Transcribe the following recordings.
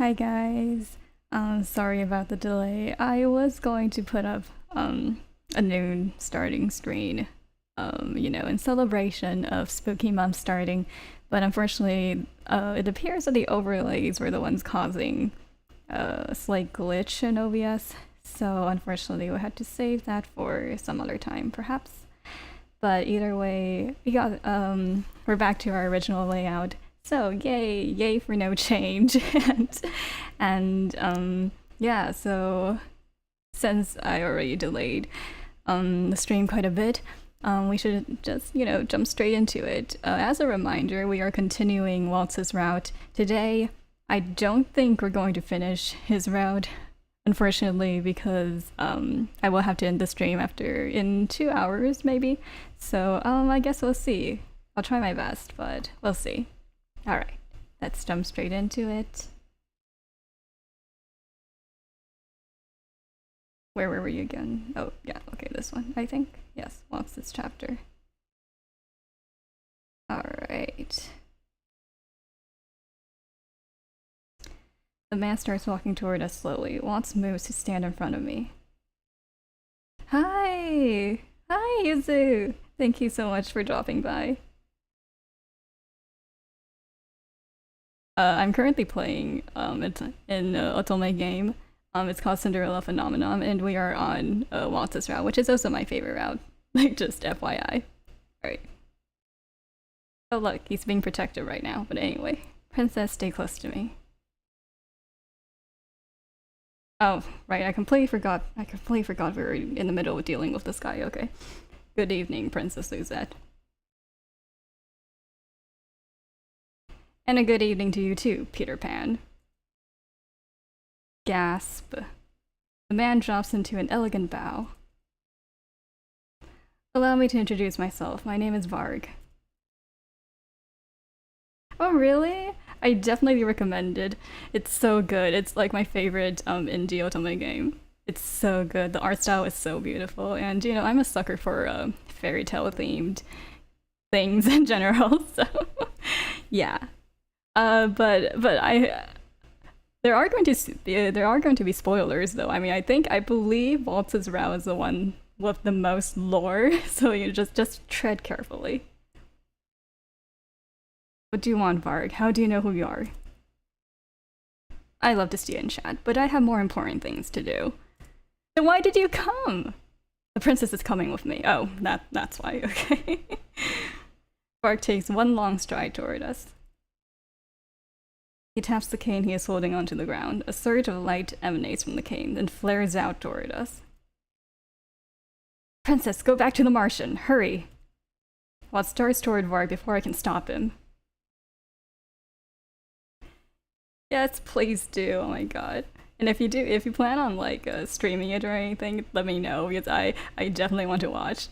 Hi guys. Sorry about the delay. I was going to put up a noon starting screen, in celebration of Spooky Month starting, but unfortunately, it appears that the overlays were the ones causing a slight glitch in OBS. So unfortunately, we had to save that for some other time, perhaps. But either way, we're back to our original layout. So yay for no change. and yeah, so since I already delayed the stream quite a bit, we should just, jump straight into it. As a reminder, we are continuing Waltz's route. Today, I don't think we're going to finish his route, unfortunately, because I will have to end the stream in 2 hours, maybe. So I guess we'll see. I'll try my best, but we'll see. Alright, let's jump straight into it. Where were we again? Oh, yeah, okay, this one, I think. Yes, what's this chapter? Alright. The man starts walking toward us slowly. Waltz moves to stand in front of me. Hi! Hi, Yuzu! Thank you so much for dropping by. I'm currently playing it's in Otome game. It's called Cinderella Phenomenon, and we are on Waltz's route, which is also my favorite route. Like, just FYI. Alright. Oh look, he's being protected right now, but anyway. Princess, stay close to me. Oh, right, I completely forgot we were in the middle of dealing with this guy, okay. Good evening, Princess Luzette. And a good evening to you too, Peter Pan. Gasp. The man drops into an elegant bow. Allow me to introduce myself. My name is Varg. Oh really? I definitely recommend it. It's so good. It's like my favorite indie otome game. It's so good. The art style is so beautiful, and I'm a sucker for fairy tale themed things in general. So yeah. But there are going to be spoilers though. I mean, I believe Waltz's route is the one with the most lore, so you just tread carefully. What do you want, Varg? How do you know who you are? I love to stay in chat, but I have more important things to do. Then why did you come? The princess is coming with me. Oh, that's why, okay. Varg takes one long stride toward us. He taps the cane he is holding onto the ground. A surge of light emanates from the cane, then flares out toward us. Princess, go back to the Martian. Hurry! Waltz starts toward Varg before I can stop him. Yes, please do. Oh my god. And if you plan on like streaming it or anything, let me know, because I definitely want to watch.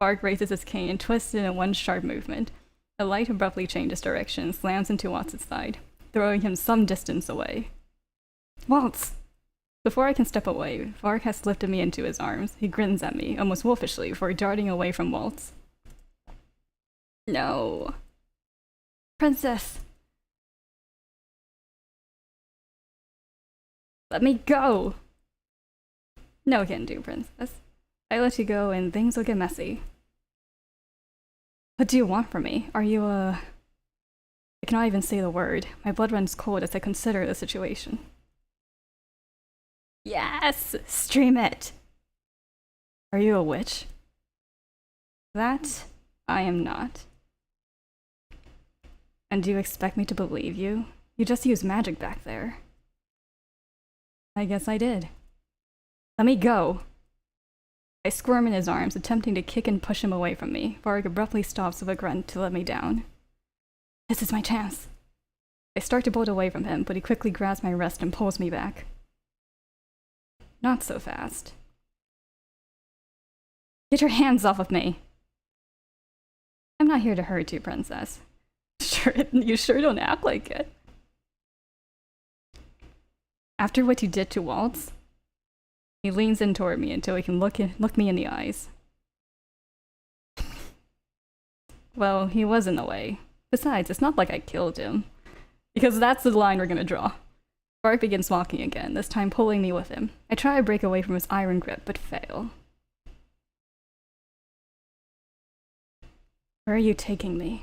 Varg raises his cane and twists it in one sharp movement. The light abruptly changes direction and slams into Waltz's side, throwing him some distance away. Waltz! Before I can step away, Varg has lifted me into his arms. He grins at me, almost wolfishly, before darting away from Waltz. No. Princess! Let me go! No can do, Princess. I let you go and things will get messy. What do you want from me? Are you I cannot even say the word. My blood runs cold as I consider the situation. Yes! Stream it! Are you a witch? That I am not. And do you expect me to believe you? You just used magic back there. I guess I did. Let me go! I squirm in his arms, attempting to kick and push him away from me. Varg abruptly stops with a grunt to let me down. This is my chance. I start to bolt away from him, but he quickly grabs my wrist and pulls me back. Not so fast. Get your hands off of me! I'm not here to hurt you, Princess. You sure don't act like it. After what you did to Waltz? He leans in toward me until he can look me in the eyes. Well, he was in the way. Besides, it's not like I killed him. Because that's the line we're gonna draw. Varg begins walking again, this time pulling me with him. I try to break away from his iron grip, but fail. Where are you taking me?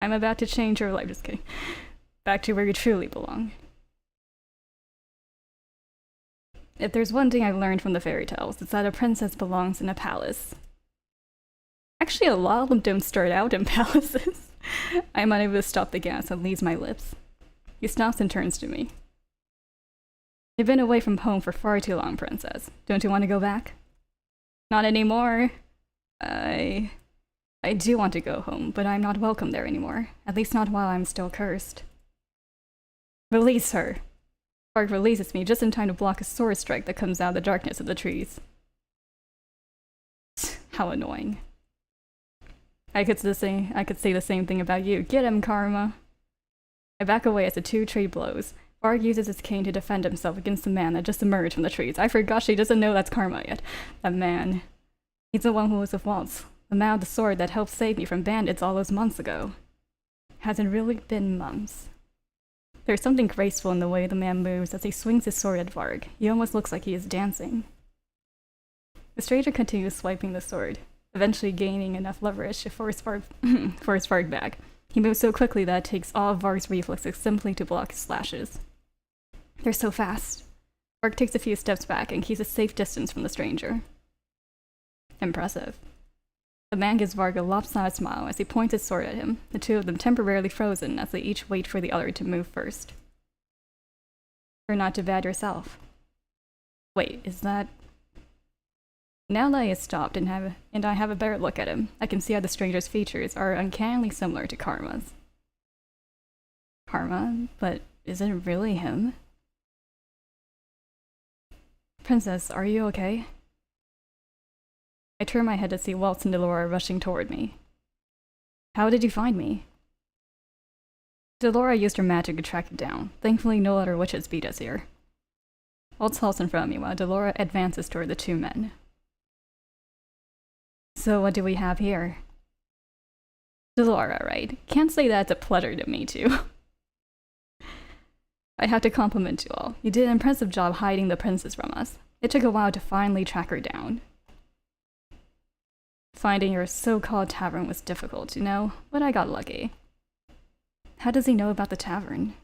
I'm about to change your life, just kidding. Back to where you truly belong. If there's one thing I've learned from the fairy tales, it's that a princess belongs in a palace. Actually, a lot of them don't start out in palaces. I'm unable to stop the gas and leaves my lips. He stops and turns to me. You've been away from home for far too long, princess. Don't you want to go back? Not anymore. I do want to go home, but I'm not welcome there anymore. At least not while I'm still cursed. Release her! Varg releases me just in time to block a sword strike that comes out of the darkness of the trees. How annoying. I could say the same thing about you. Get him, Karma! I back away as the two trade blows. Varg uses his cane to defend himself against the man that just emerged from the trees. I forgot she doesn't know that's Karma yet. That man. He's the one who was with Waltz. The man with the sword that helped save me from bandits all those months ago. Hasn't really been months. There's something graceful in the way the man moves as he swings his sword at Varg. He almost looks like he is dancing. The stranger continues swiping the sword, eventually gaining enough leverage to force Varg back. He moves so quickly that it takes all of Varg's reflexes simply to block his slashes. They're so fast. Varg takes a few steps back and keeps a safe distance from the stranger. Impressive. The man gives Varg a lopsided smile as he points his sword at him, the two of them temporarily frozen as they each wait for the other to move first. You're not too bad yourself. Wait, is that... Now that he has stopped and I have a better look at him, I can see how the stranger's features are uncannily similar to Karma's. Karma? But is it really him? Princess, are you okay? I turn my head to see Waltz and Delora rushing toward me. How did you find me? Delora used her magic to track you down. Thankfully, no other witches beat us here. Waltz halts in front of me while Delora advances toward the two men. So what do we have here? Delora, right? Can't say that it's a pleasure to meet you. I have to compliment you all. You did an impressive job hiding the princess from us. It took a while to finally track her down. Finding your so-called tavern was difficult, you know, but I got lucky. How does he know about the tavern?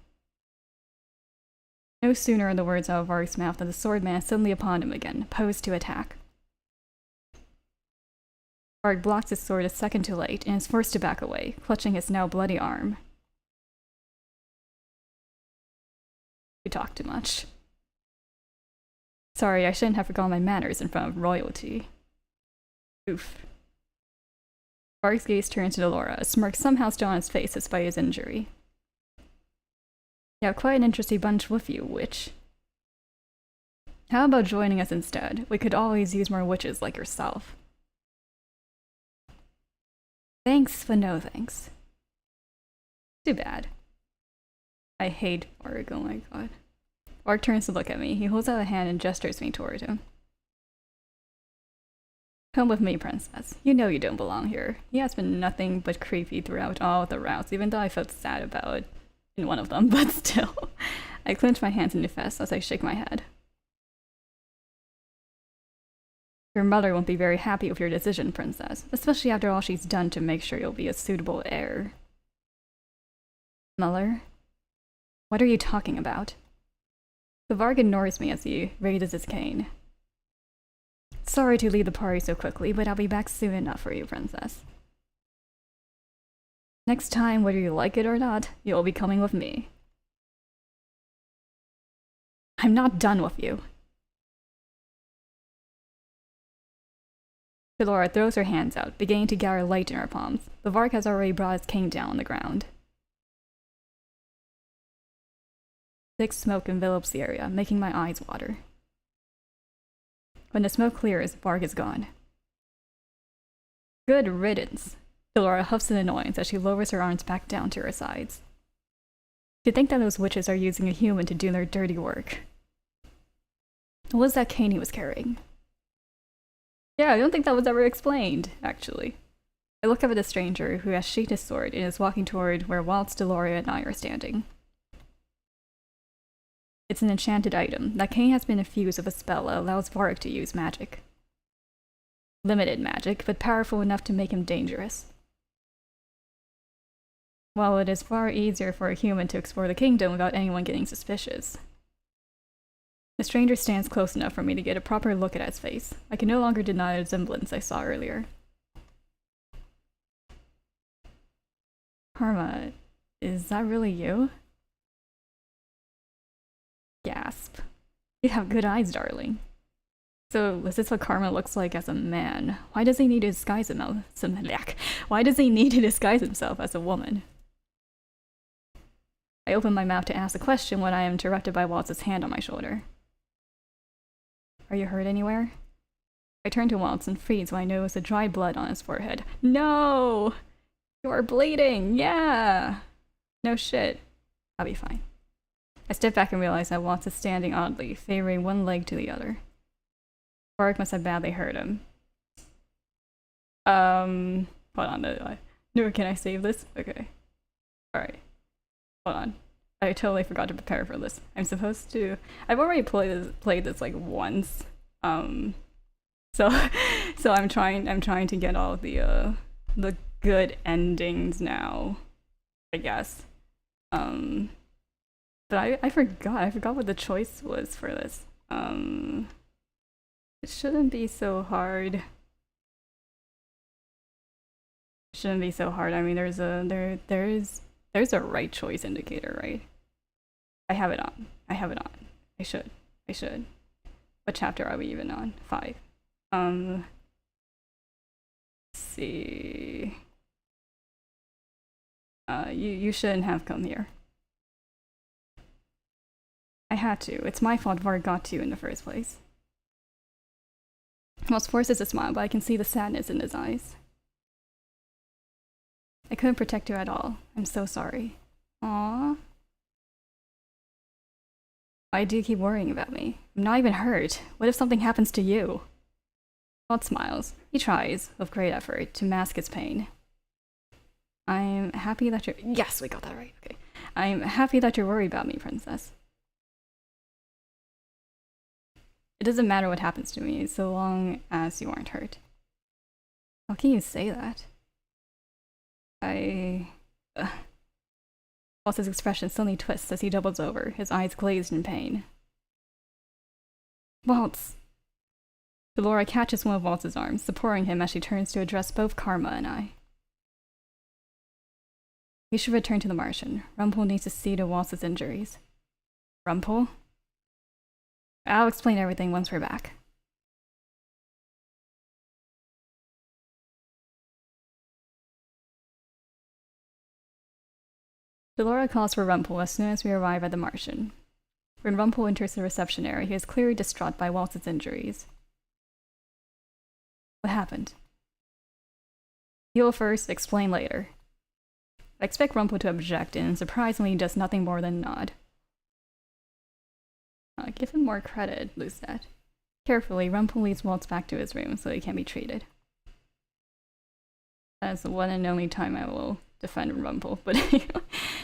No sooner are the words out of Varg's mouth than the swordman is suddenly upon him again, posed to attack. Varg blocks his sword a second too late and is forced to back away, clutching his now bloody arm. You talk too much. Sorry, I shouldn't have forgotten my manners in front of royalty. Oof. Varg's gaze turns to Delora, a smirk somehow still on his face despite his injury. You have quite an interesting bunch with you, witch. How about joining us instead? We could always use more witches like yourself. Thanks, but no thanks. Too bad. I hate Varg, oh my god. Varg turns to look at me. He holds out a hand and gestures me toward him. Come with me, princess. You know you don't belong here. He has been nothing but creepy throughout all the routes, even though I felt sad about it in one of them, but still. I clench my hands in defense as I shake my head. Your mother won't be very happy with your decision, princess, especially after all she's done to make sure you'll be a suitable heir. Mother? What are you talking about? The Varg ignores me as he raises his cane. Sorry to leave the party so quickly, but I'll be back soon enough for you, princess. Next time, whether you like it or not, you'll be coming with me. I'm not done with you. Delora throws her hands out, beginning to gather light in her palms. The Varg has already brought his cane down on the ground. Thick smoke envelops the area, making my eyes water. When the smoke clears, Varg is gone. Good riddance. Delora huffs in annoyance as she lowers her arms back down to her sides. To think that those witches are using a human to do their dirty work. What was that cane he was carrying? Yeah, I don't think that was ever explained, actually. I look up at the stranger, who has sheathed his sword and is walking toward where Waltz, Delora, and I are standing. It's an enchanted item. That cane has been infused with a spell that allows Varric to use magic. Limited magic, but powerful enough to make him dangerous. While it is far easier for a human to explore the kingdom without anyone getting suspicious. The stranger stands close enough for me to get a proper look at his face. I can no longer deny the resemblance I saw earlier. Karma, is that really you? Gasp. You have good eyes, darling. So, is this what Karma looks like as a man? Why does he need to disguise himself? Why does he need to disguise himself as a woman? I open my mouth to ask a question when I am interrupted by Waltz's hand on my shoulder. Are you hurt anywhere? I turn to Waltz and freeze when I notice the dry blood on his forehead. No! You are bleeding! Yeah! No shit. I'll be fine. I step back and realize that Waltz is standing oddly, favoring one leg to the other. Varric must have badly hurt him. Hold on. No, can I save this? Okay. Alright. Hold on. I totally forgot to prepare for this. I'm supposed to... I've already played this like once. So I'm trying to get all the good endings now, I guess. But I forgot what the choice was for this. It shouldn't be so hard. It shouldn't be so hard. I mean, there's a right choice indicator, right? I have it on. I should. What chapter are we even on? 5. Let's see. You shouldn't have come here. I had to. It's my fault Var got to you in the first place. Waltz forces a smile, but I can see the sadness in his eyes. I couldn't protect you at all. I'm so sorry. Aww. Why do you keep worrying about me? I'm not even hurt. What if something happens to you? Waltz smiles. He tries, with great effort, to mask his pain. I'm happy that you're— Yes, we got that right. Okay. I'm happy that you're worried about me, princess. It doesn't matter what happens to me, so long as you aren't hurt. How can you say that? Waltz's expression suddenly twists as he doubles over, his eyes glazed in pain. Waltz! Delora catches one of Waltz's arms, supporting him as she turns to address both Karma and I. We should return to the Martian. Rumpel needs to see to Waltz's injuries. Rumpel? I'll explain everything once we're back. Delora calls for Rumpel as soon as we arrive at the Martian. When Rumpel enters the reception area, he is clearly distraught by Waltz's injuries. What happened? Heal first, explain later. I expect Rumpel to object, and surprisingly does nothing more than nod. Give him more credit, Lucette. Carefully, Rumpel leads Waltz back to his room so he can be treated. That is the one and only time I will defend Rumpel, but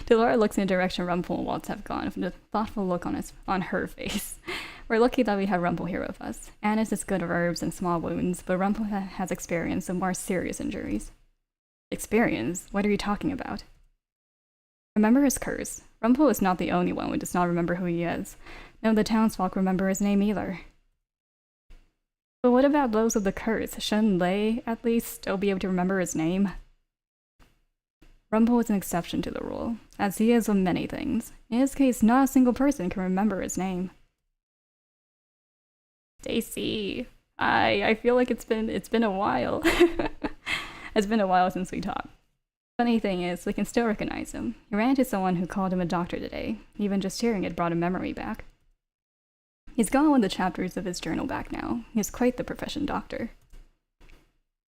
Delora looks in the direction Rumpel and Waltz have gone with a thoughtful look on her face. We're lucky that we have Rumpel here with us. Annis is good of herbs and small wounds, but Rumpel has experience of more serious injuries. Experience? What are you talking about? Remember his curse. Rumpel is not the only one who does not remember who he is. None of the townsfolk remember his name either. But what about those of the curse? Shouldn't they, at least, still be able to remember his name? Rumpel is an exception to the rule, as he is of many things. In his case, not a single person can remember his name. Stacy, I feel like it's been a while. It's been a while since we talked. Funny thing is, we can still recognize him. He ran into someone who called him a doctor today. Even just hearing it brought a memory back. He's got one of the chapters of his journal back now. He's quite the profession doctor.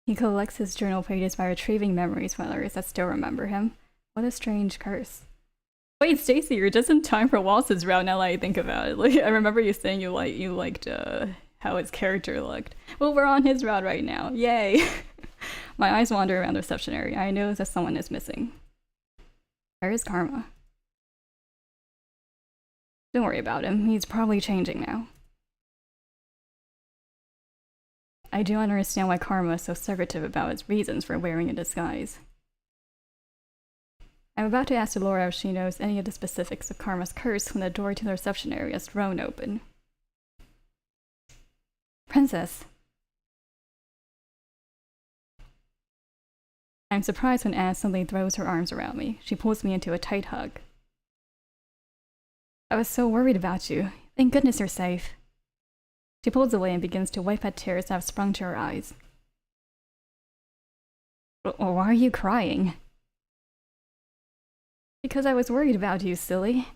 He collects his journal pages by retrieving memories from others that still remember him. What a strange curse. Wait, Stacy, you're just in time for Waltz's route now that I think about it. Like, I remember you saying you liked how his character looked. Well, we're on his route right now. Yay! My eyes wander around the reception area. I notice that someone is missing. Where is Karma? Don't worry about him. He's probably changing now. I do understand why Karma is so secretive about its reasons for wearing a disguise. I'm about to ask Delora if she knows any of the specifics of Karma's curse when the door to the reception area is thrown open. Princess. I'm surprised when Anne suddenly throws her arms around me. She pulls me into a tight hug. I was so worried about you. Thank goodness you're safe. She pulls away and begins to wipe at tears that have sprung to her eyes. Why are you crying? Because I was worried about you, silly.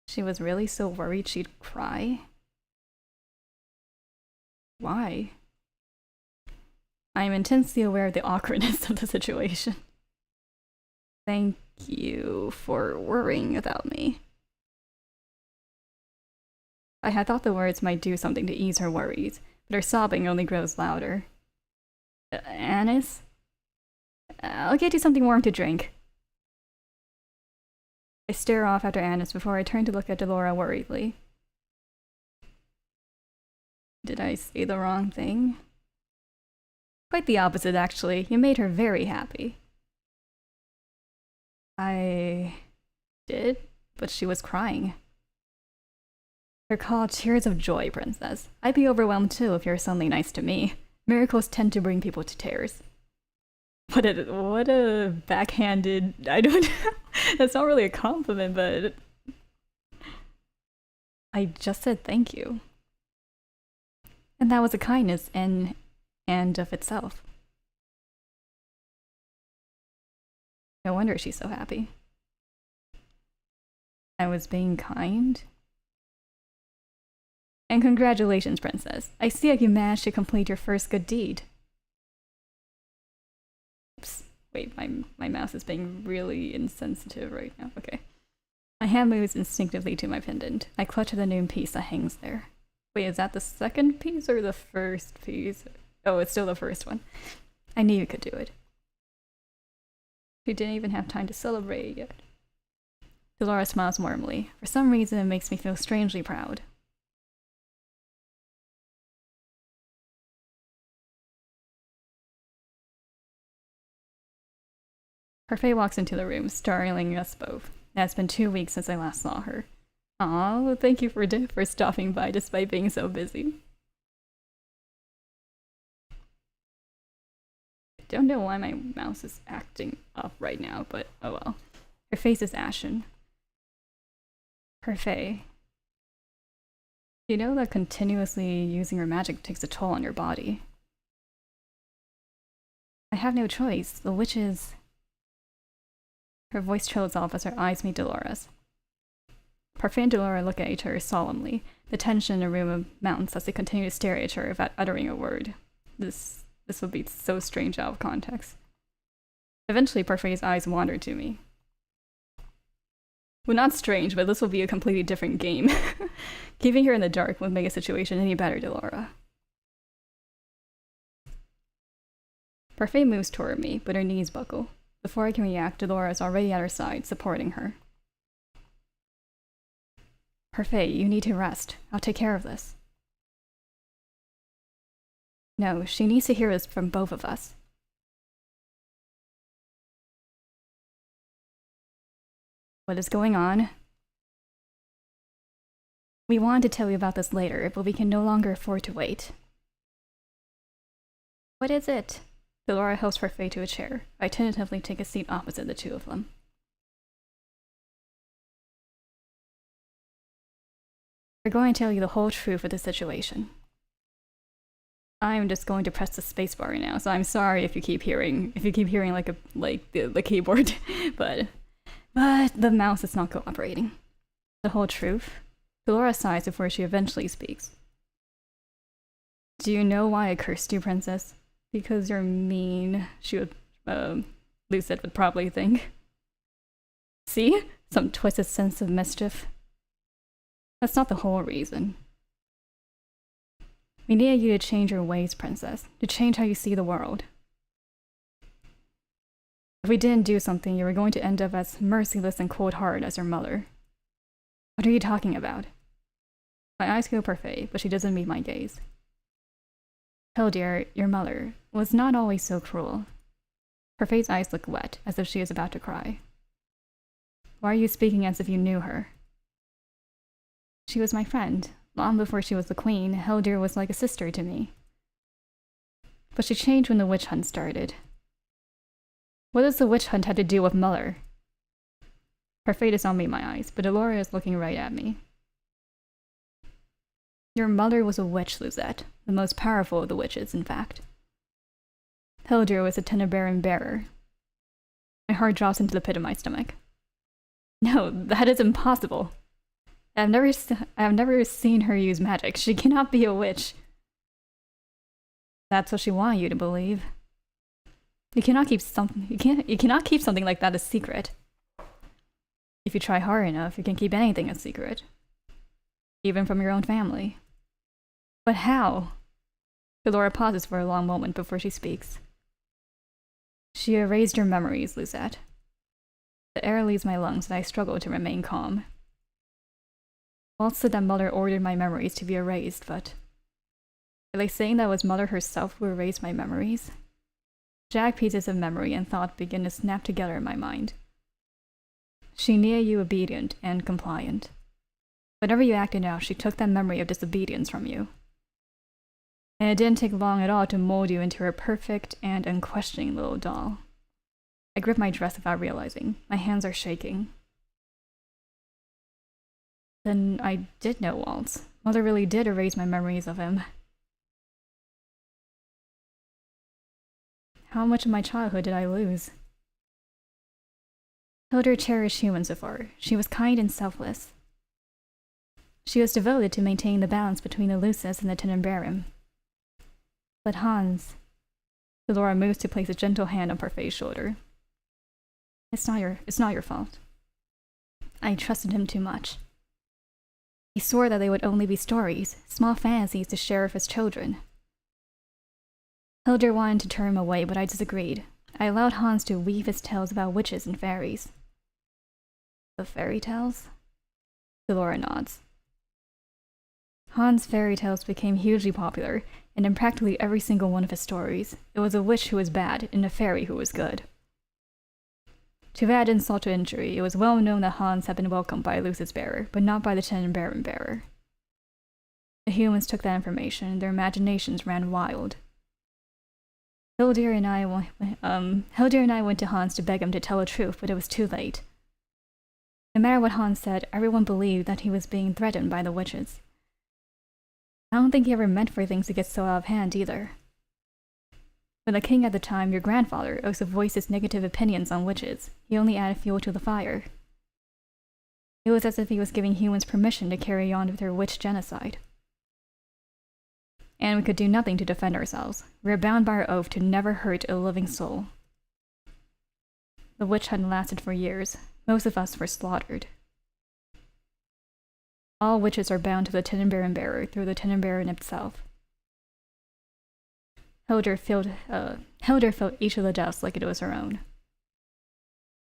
She was really so worried she'd cry? Why? I am intensely aware of the awkwardness of the situation. Thank you for worrying about me. I had thought the words might do something to ease her worries, but her sobbing only grows louder. Anis? I'll get you something warm to drink. I stare off after Anis before I turn to look at Delora worriedly. Did I say the wrong thing? Quite the opposite, actually. You made her very happy. I did, but she was crying. They're called tears of joy, Princess. I'd be overwhelmed too if you're suddenly nice to me. Miracles tend to bring people to tears. What a backhanded... I don't know. That's not really a compliment, but... I just said thank you. And that was a kindness and of itself. No wonder she's so happy. I was being kind? And congratulations, Princess. I see that you managed to complete your first good deed. Oops. Wait, my mouse is being really insensitive right now. Okay. My hand moves instinctively to my pendant. I clutch at the noon piece that hangs there. Wait, is that the second piece or the first piece? Oh, it's still the first one. I knew you could do it. You didn't even have time to celebrate yet. Delora smiles warmly. For some reason, it makes me feel strangely proud. Parfait walks into the room, startling us both. It has been 2 weeks since I last saw her. Aw, thank you for stopping by despite being so busy. I don't know why my mouse is acting up right now, but oh well. Her face is ashen. Parfait. You know that continuously using her magic takes a toll on your body. I have no choice. The witches... Her voice trails off as her eyes meet Delora's. Parfait and Delora look at each other solemnly. The tension in the room mounts as they continue to stare at each other without uttering a word. This would be so strange out of context. Eventually, Parfait's eyes wander to me. Well, not strange, but this will be a completely different game. Keeping her in the dark won't make a situation any better, Delora. Parfait moves toward me, but her knees buckle. Before I can react, Delora is already at her side, supporting her. Parfait, you need to rest. I'll take care of this. No, she needs to hear this from both of us. What is going on? We wanted to tell you about this later, but we can no longer afford to wait. What is it? Delora helps Parfait to a chair. I tentatively take a seat opposite the two of them. We're going to tell you the whole truth of the situation. I'm just going to press the spacebar now, so I'm sorry if you keep hearing like the keyboard, but the mouse is not cooperating. The whole truth? Delora sighs before she eventually speaks. Do you know why I cursed you, Princess? Because you're mean, she would, Lucid would probably think. See? Some twisted sense of mischief. That's not the whole reason. We needed you to change your ways, Princess. To change how you see the world. If we didn't do something, you were going to end up as merciless and cold-hearted as your mother. What are you talking about? My eyes go parfait, but she doesn't meet my gaze. Hildir, your mother, was not always so cruel. Parfait's eyes look wet, as if she is about to cry. Why are you speaking as if you knew her? She was my friend. Long before she was the queen, Hildir was like a sister to me. But she changed when the witch hunt started. What does the witch hunt have to do with Mother? Parfait is on me, my eyes, but Delora is looking right at me. Your mother was a witch, Luzette. The most powerful of the witches, in fact. Hildir was a Tenebrarum bearer. My heart drops into the pit of my stomach. No, that is impossible. I have never seen her use magic. She cannot be a witch. That's what she wanted you to believe. You cannot keep something like that a secret. If you try hard enough, you can keep anything a secret. Even from your own family. But how? Delora pauses for a long moment before she speaks. She erased your memories, Luzette. The air leaves my lungs and I struggle to remain calm. Waltz said that Mother ordered my memories to be erased, but... Are they saying that it was Mother herself who erased my memories? Jagged pieces of memory and thought begin to snap together in my mind. She needed you obedient and compliant. Whenever you acted out, she took that memory of disobedience from you. And it didn't take long at all to mold you into her perfect and unquestioning little doll. I grip my dress without realizing. My hands are shaking. Then I did know Waltz. Mother really did erase my memories of him. How much of my childhood did I lose? Hildir cherished humans so far. She was kind and selfless. She was devoted to maintaining the balance between the Lucis and the Tenebrarum. But Hans... Delora moves to place a gentle hand on Parfait's shoulder. It's not your fault. I trusted him too much. He swore that they would only be stories, small fantasies to share with his children. Hildir wanted to turn him away, but I disagreed. I allowed Hans to weave his tales about witches and fairies. The fairy tales? Delora nods. Hans' fairy tales became hugely popular, and in practically every single one of his stories, it was a witch who was bad and a fairy who was good. To add insult to injury, it was well known that Hans had been welcomed by Lucis bearer, but not by the Tenebrarum bearer. The humans took that information, and their imaginations ran wild. Hildir and I went to Hans to beg him to tell the truth, but it was too late. No matter what Hans said, everyone believed that he was being threatened by the witches. I don't think he ever meant for things to get so out of hand either. When the king at the time, your grandfather, also voiced his negative opinions on witches, he only added fuel to the fire. It was as if he was giving humans permission to carry on with their witch genocide. And we could do nothing to defend ourselves. We were bound by our oath to never hurt a living soul. The witch hunt lasted for years. Most of us were slaughtered. All witches are bound to the Tenebrarum bearer through the Tenebrarum itself. Hildir felt each of the deaths like it was her own.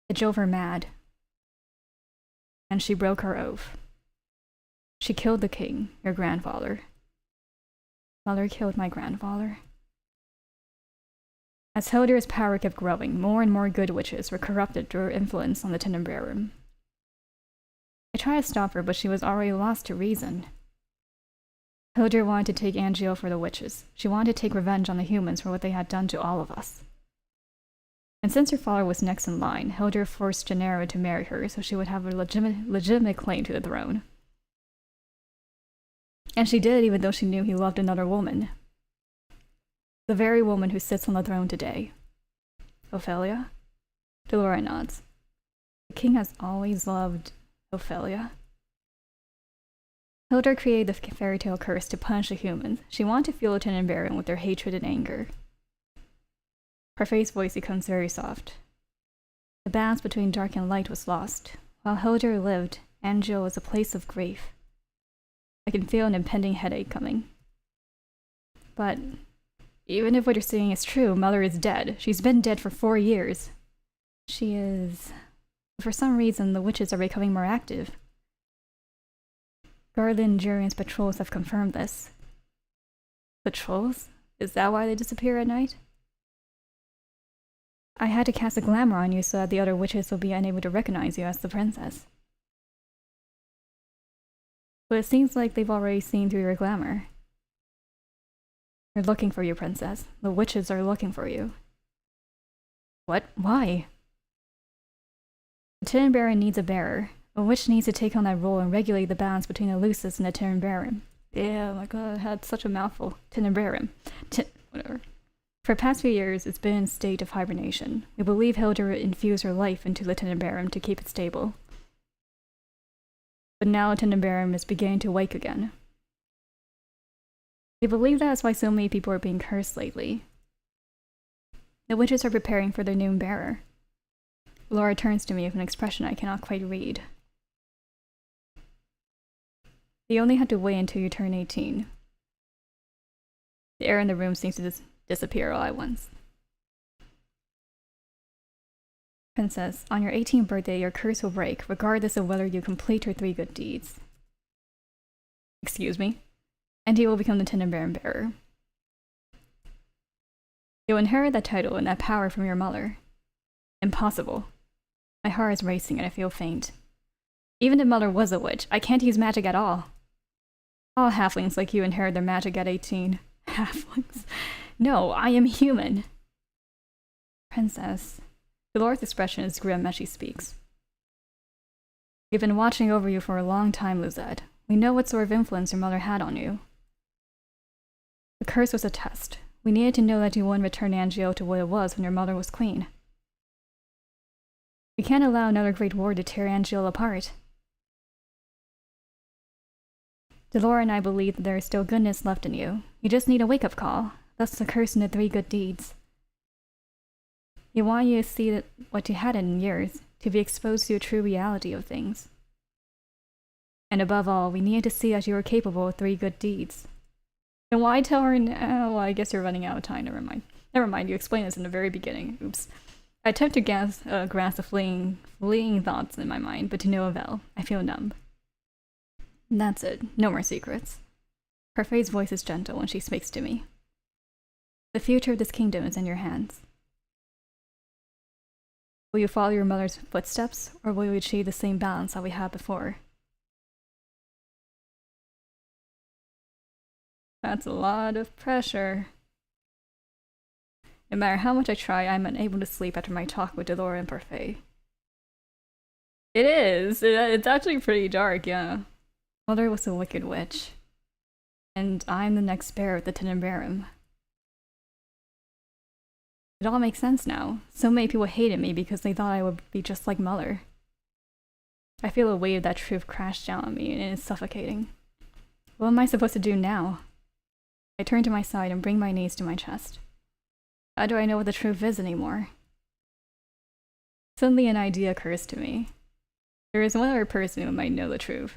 It drove her mad. And she broke her oath. She killed the king, your grandfather. Mother killed my grandfather. As Hildir's power kept growing, more and more good witches were corrupted through her influence on the Tenebrarum. I tried to stop her, but she was already lost to reason. Hildir wanted to take Angio for the witches. She wanted to take revenge on the humans for what they had done to all of us. And since her father was next in line, Hildir forced Gennaro to marry her so she would have a legitimate claim to the throne. And she did even though she knew he loved another woman. The very woman who sits on the throne today. Ophelia? Delora nods. The king has always loved Ophelia. Hildir created the fairy tale curse to punish the humans. She wanted to fuel the Tenebrarum with their hatred and anger. Parfait's voice becomes very soft. The balance between dark and light was lost. While Hildir lived, Angio was a place of grief. I can feel an impending headache coming. But even if what you're saying is true, Mother is dead. She's been dead for 4 years. She is... For some reason, the witches are becoming more active. Garland Jurian's patrols have confirmed this. Patrols? Is that why they disappear at night? I had to cast a glamour on you so that the other witches will be unable to recognize you as the princess. But it seems like they've already seen through your glamour. They're looking for you, princess. The witches are looking for you. What? Why? The Tin Baron needs a bearer. A witch needs to take on that role and regulate the balance between the Lucis and the Tin Baron. Yeah, my god, I had such a mouthful. Tin Baron. Whatever. For the past few years, it's been in a state of hibernation. We believe Hilda infused her life into the Tin Baron to keep it stable. But now Tin Baron is beginning to wake again. We believe that's why so many people are being cursed lately. The witches are preparing for their new bearer. Laura turns to me with an expression I cannot quite read. You only have to wait until you turn 18. The air in the room seems to disappear all at once. Princess, on your 18th birthday, your curse will break, regardless of whether you complete your 3 good deeds. Excuse me? And you will become the Tin Baron bearer. You'll inherit that title and that power from your mother. Impossible. My heart is racing and I feel faint. Even if mother was a witch, I can't use magic at all. All halflings like you inherit their magic at 18. Halflings? No, I am human. Princess. Dolores' expression is grim as she speaks. We've been watching over you for a long time, Luzette. We know what sort of influence your mother had on you. The curse was a test. We needed to know that you wouldn't return Angio to what it was when your mother was queen. We can't allow another great war to tear Angio apart. Delora and I believe that there is still goodness left in you. You just need a wake-up call. Thus the curse and the 3 good deeds. We want you to see what you hadn't in years, to be exposed to the true reality of things. And above all, we needed to see that you were capable of 3 good deeds. And why tell her now? Well, I guess you're running out of time, never mind. Never mind, you explained this in the very beginning. Oops. I attempt to grasp the fleeing thoughts in my mind, but to no avail. I feel numb. That's it. No more secrets. Parfait's voice is gentle when she speaks to me. The future of this kingdom is in your hands. Will you follow your mother's footsteps, or will you achieve the same balance that we had before? That's a lot of pressure. No matter how much I try, I'm unable to sleep after my talk with Delora and Parfait. It is. It's actually pretty dark, yeah. Mother was a wicked witch. And I'm the next bearer of the Tin Baron. It all makes sense now. So many people hated me because they thought I would be just like Mother. I feel a weight of that truth crash down on me and it is suffocating. What am I supposed to do now? I turn to my side and bring my knees to my chest. How do I know what the truth is anymore? Suddenly an idea occurs to me. There is one other person who might know the truth.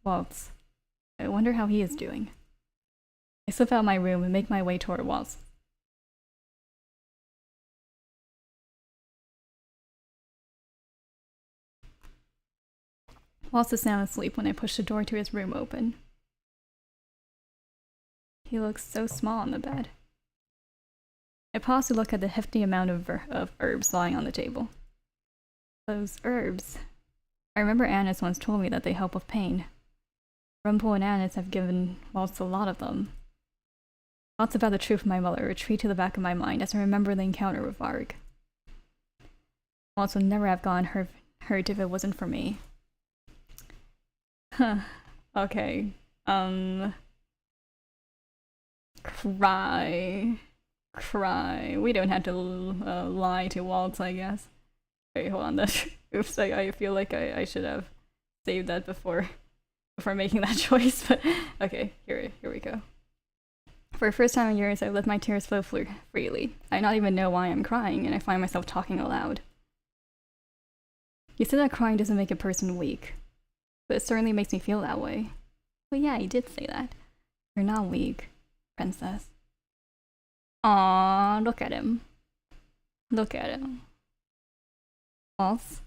Waltz. I wonder how he is doing. I slip out of my room and make my way toward Waltz. Waltz is sound asleep when I push the door to his room open. He looks so small on the bed. I pause to look at the hefty amount of herbs lying on the table. Those herbs. I remember Annis once told me that they help with pain. Rumpel and Annis have given Waltz a lot of them. Thoughts about the truth of my mother retreat to the back of my mind as I remember the encounter with Varg. Waltz would never have gone hurt if it wasn't for me. Huh. Okay. Cry. We don't have to lie to Waltz, I guess. Wait, hold on. Oops, I feel like I should have saved that before making that choice, but okay, here we go. For the first time in years, I let my tears flow freely. I not even know why I'm crying, and I find myself talking aloud. You said that crying doesn't make a person weak, but it certainly makes me feel that way. But yeah, you did say that. You're not weak, princess. Aww, look at him. Look at him. Waltz?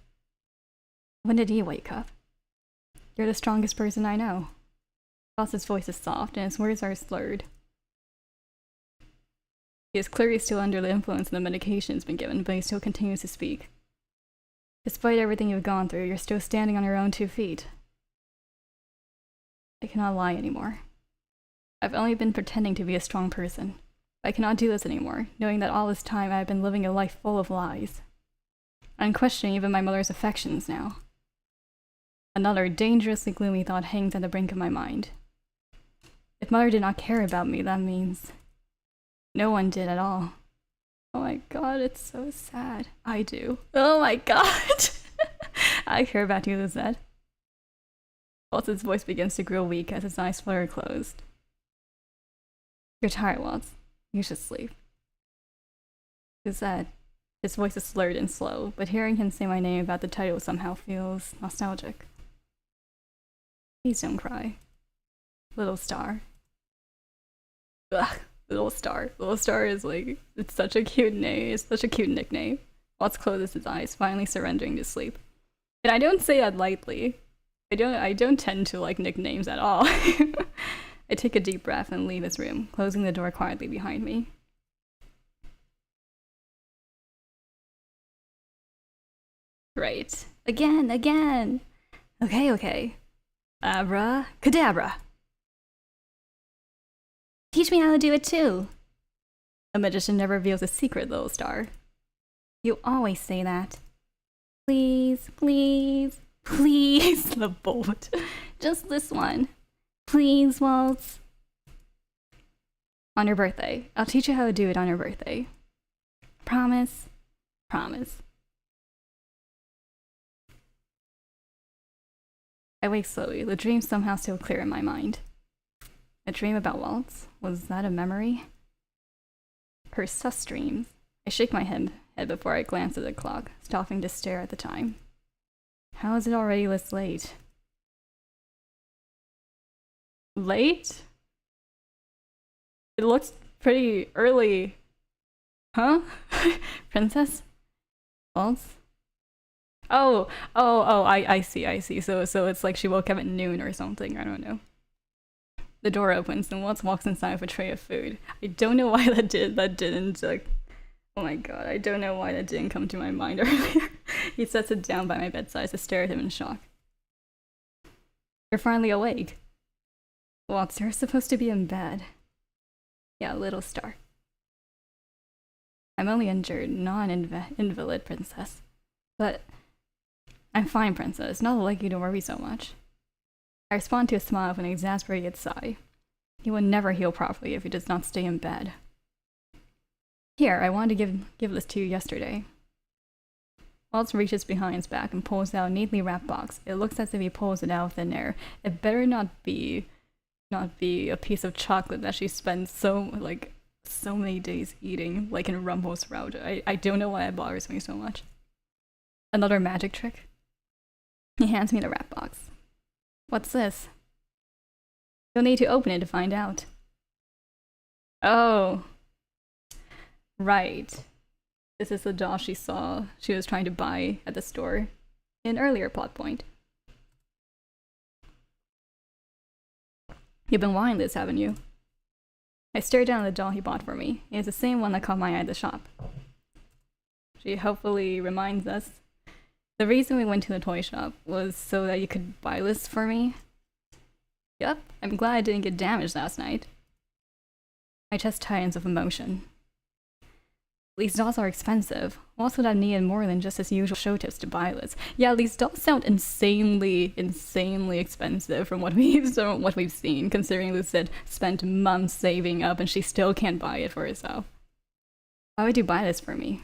When did he wake up? You're the strongest person I know. Boss's voice is soft and his words are slurred. He is clearly still under the influence of the medication he's been given, but he still continues to speak. Despite everything you've gone through, you're still standing on your own 2 feet. I cannot lie anymore. I've only been pretending to be a strong person. I cannot do this anymore, knowing that all this time I have been living a life full of lies. I'm questioning even my mother's affections now. Another dangerously gloomy thought hangs at the brink of my mind. If Mother did not care about me, that means no one did at all. Oh my god, it's so sad. I do. Oh my god! I care about you, Lizette. Waltz's voice begins to grow weak as his eyes flutter closed. You're tired, Waltz. You should sleep. Lizette. His voice is slurred and slow, but hearing him say my name about the title somehow feels nostalgic. Please don't cry. Little Star. Ugh, Little Star. Little Star is like, it's such a cute name. It's such a cute nickname. Waltz closes his eyes, finally surrendering to sleep. And I don't say that lightly. I don't tend to like nicknames at all. I take a deep breath and leave his room, closing the door quietly behind me. Right. Again. Okay. Abracadabra. Teach me how to do it too. A magician never reveals a secret, Little Star. You always say that. Please. The bolt. Just this one. Please, Waltz. On your birthday. I'll teach you how to do it on your birthday. Promise. I wake slowly, the dream somehow still clear in my mind. A dream about Waltz? Was that a memory? Her sus dreams. I shake my head before I glance at the clock, stopping to stare at the time. How is it already this late? Late? It looks pretty early. Huh? Princess? Waltz? Oh, I see. So it's like she woke up at noon or something, I don't know. The door opens and Waltz walks inside with a tray of food. I don't know why that didn't, like, oh my god, I don't know why that didn't come to my mind earlier. He sets it down by my bedside to stare at him in shock. You're finally awake. Waltz, you're supposed to be in bed. Yeah, Little Star. I'm only injured, not an invalid, Princess. But I'm fine, Princess. Not like you to worry so much. I respond to a smile with an exasperated sigh. He will never heal properly if he does not stay in bed. Here, I wanted to give this to you yesterday. Waltz reaches behind his back and pulls out a neatly wrapped box. It looks as if he pulls it out of thin air. It better not be a piece of chocolate that she spent so many days eating, like in Rumble's route. I don't know why it bothers me so much. Another magic trick? He hands me the wrap box. What's this? You'll need to open it to find out. Oh. Right. This is the doll she was trying to buy at the store in an earlier plot point. You've been wanting this, haven't you? I stare down at the doll he bought for me. It is the same one that caught my eye at the shop. She hopefully reminds us. The reason we went to the toy shop was so that you could buy this for me. Yep, I'm glad I didn't get damaged last night. My chest tightens with emotion. These dolls are expensive. Waltz would have needed more than just his usual show tips to buy this. Yeah, these dolls sound insanely expensive from what we've seen, considering Lucette spent months saving up and she still can't buy it for herself. Why would you buy this for me?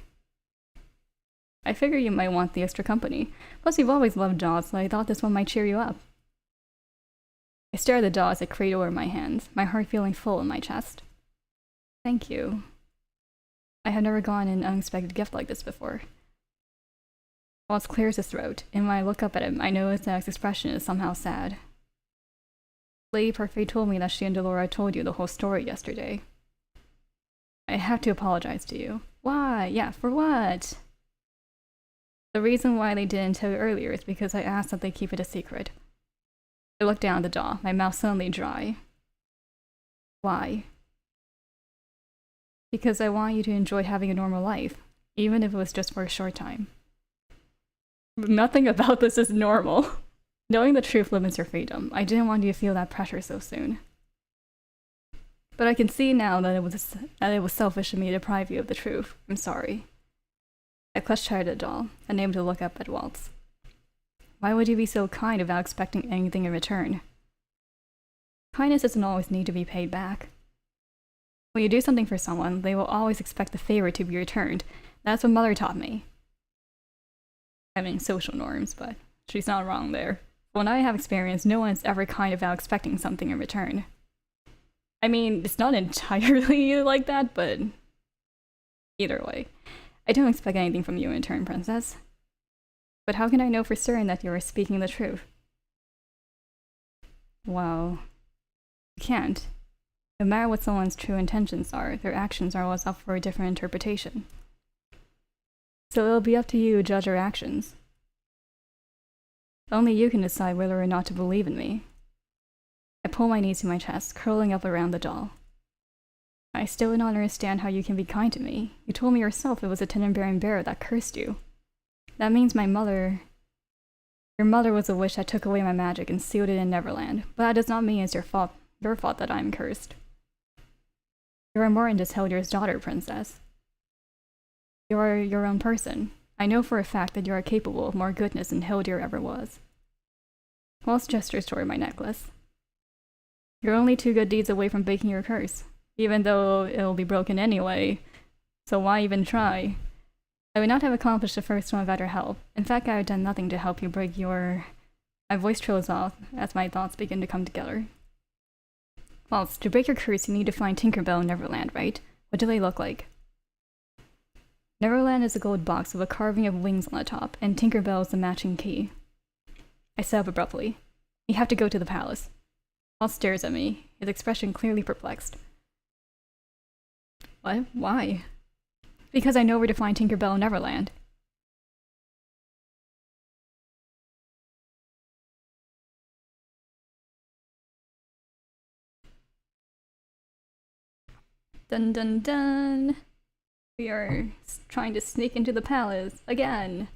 I figure you might want the extra company. Plus, you've always loved dolls, so I thought this one might cheer you up. I stare at the doll as I cradle her in my hands, my heart feeling full in my chest. Thank you. I have never gotten an unexpected gift like this before. Waltz clears his throat, and when I look up at him, I notice that his expression is somehow sad. Lady Perfect told me that she and Delora told you the whole story yesterday. I have to apologize to you. Why? Yeah, for what? The reason why they didn't tell you earlier is because I asked that they keep it a secret. I look down at the doll, my mouth suddenly dry. Why? Because I want you to enjoy having a normal life, even if it was just for a short time. Nothing about this is normal. Knowing the truth limits your freedom. I didn't want you to feel that pressure so soon. But I can see now that it was selfish of me to deprive you of the truth. I'm sorry. I clutched tight at the doll, unable to look up at Waltz. Why would you be so kind without expecting anything in return? Kindness doesn't always need to be paid back. When you do something for someone, they will always expect the favor to be returned. That's what Mother taught me. I mean, social norms, but she's not wrong there. When I have experience, no one is ever kind without expecting something in return. I mean, it's not entirely like that, but either way. I don't expect anything from you in return, Princess. But how can I know for certain that you are speaking the truth? Well, you can't. No matter what someone's true intentions are, their actions are always up for a different interpretation. So it'll be up to you to judge our actions. Only you can decide whether or not to believe in me. I pull my knees to my chest, curling up around the doll. I still do not understand how you can be kind to me. You told me yourself it was a tendon-bearing bear that cursed you. That means your mother was a witch that took away my magic and sealed it in Neverland, but that does not mean it's your fault that I am cursed. You are more than just Hildur's daughter, Princess. You are your own person. I know for a fact that you are capable of more goodness than Hildur ever was. Waltz gestures toward my necklace. You're only 2 good deeds away from breaking your curse, even though it'll be broken anyway, so why even try? I would not have accomplished the first one without your help. In fact, I have done nothing to help you break your... My voice trails off as my thoughts begin to come together. Waltz, to break your curse, you need to find Tinkerbell in Neverland, right? What do they look like? Neverland is a gold box with a carving of wings on the top, and Tinkerbell is the matching key. I sit up abruptly. You have to go to the palace. Waltz stares at me, his expression clearly perplexed. What? Why? Because I know where to find Tinkerbell in Neverland. Dun dun dun! We are trying to sneak into the palace, again!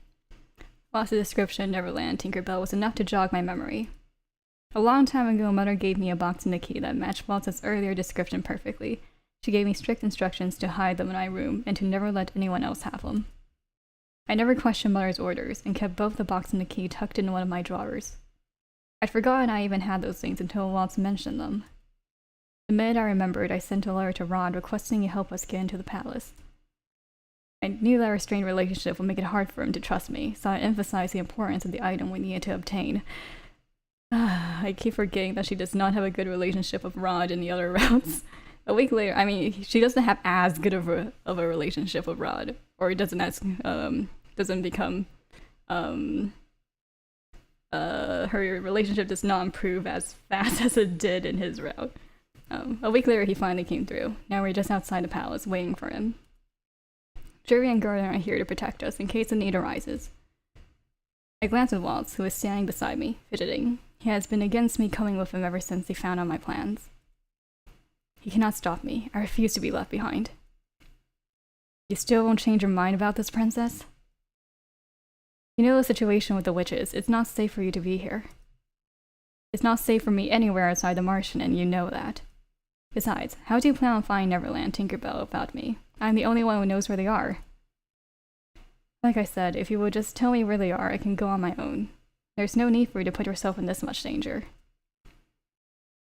Whilst the description of Neverland Tinkerbell was enough to jog my memory. A long time ago, Mother gave me a box and a key that matched Waltz's earlier description perfectly. She gave me strict instructions to hide them in my room and to never let anyone else have them. I never questioned Mother's orders and kept both the box and the key tucked in one of my drawers. I'd forgotten I even had those things until Waltz mentioned them. The minute I remembered, I sent a letter to Rod requesting he help us get into the palace. I knew that our strained relationship would make it hard for him to trust me, so I emphasized the importance of the item we needed to obtain. I keep forgetting that she does not have a good relationship with Rod in the other routes. A week later, I mean, she doesn't have as good of a relationship with Rod, or doesn't become, her relationship does not improve as fast as it did in his route. A week later, he finally came through. Now we're just outside the palace, waiting for him. Jerry and Gordon are here to protect us in case the need arises. I glance at Waltz, who is standing beside me, fidgeting. He has been against me coming with him ever since he found out my plans. He cannot stop me. I refuse to be left behind. You still won't change your mind about this, Princess? You know the situation with the witches. It's not safe for you to be here. It's not safe for me anywhere outside the Martian, and you know that. Besides, how do you plan on finding Neverland, Tinkerbell, without me? I'm the only one who knows where they are. Like I said, if you would just tell me where they are, I can go on my own. There's no need for you to put yourself in this much danger.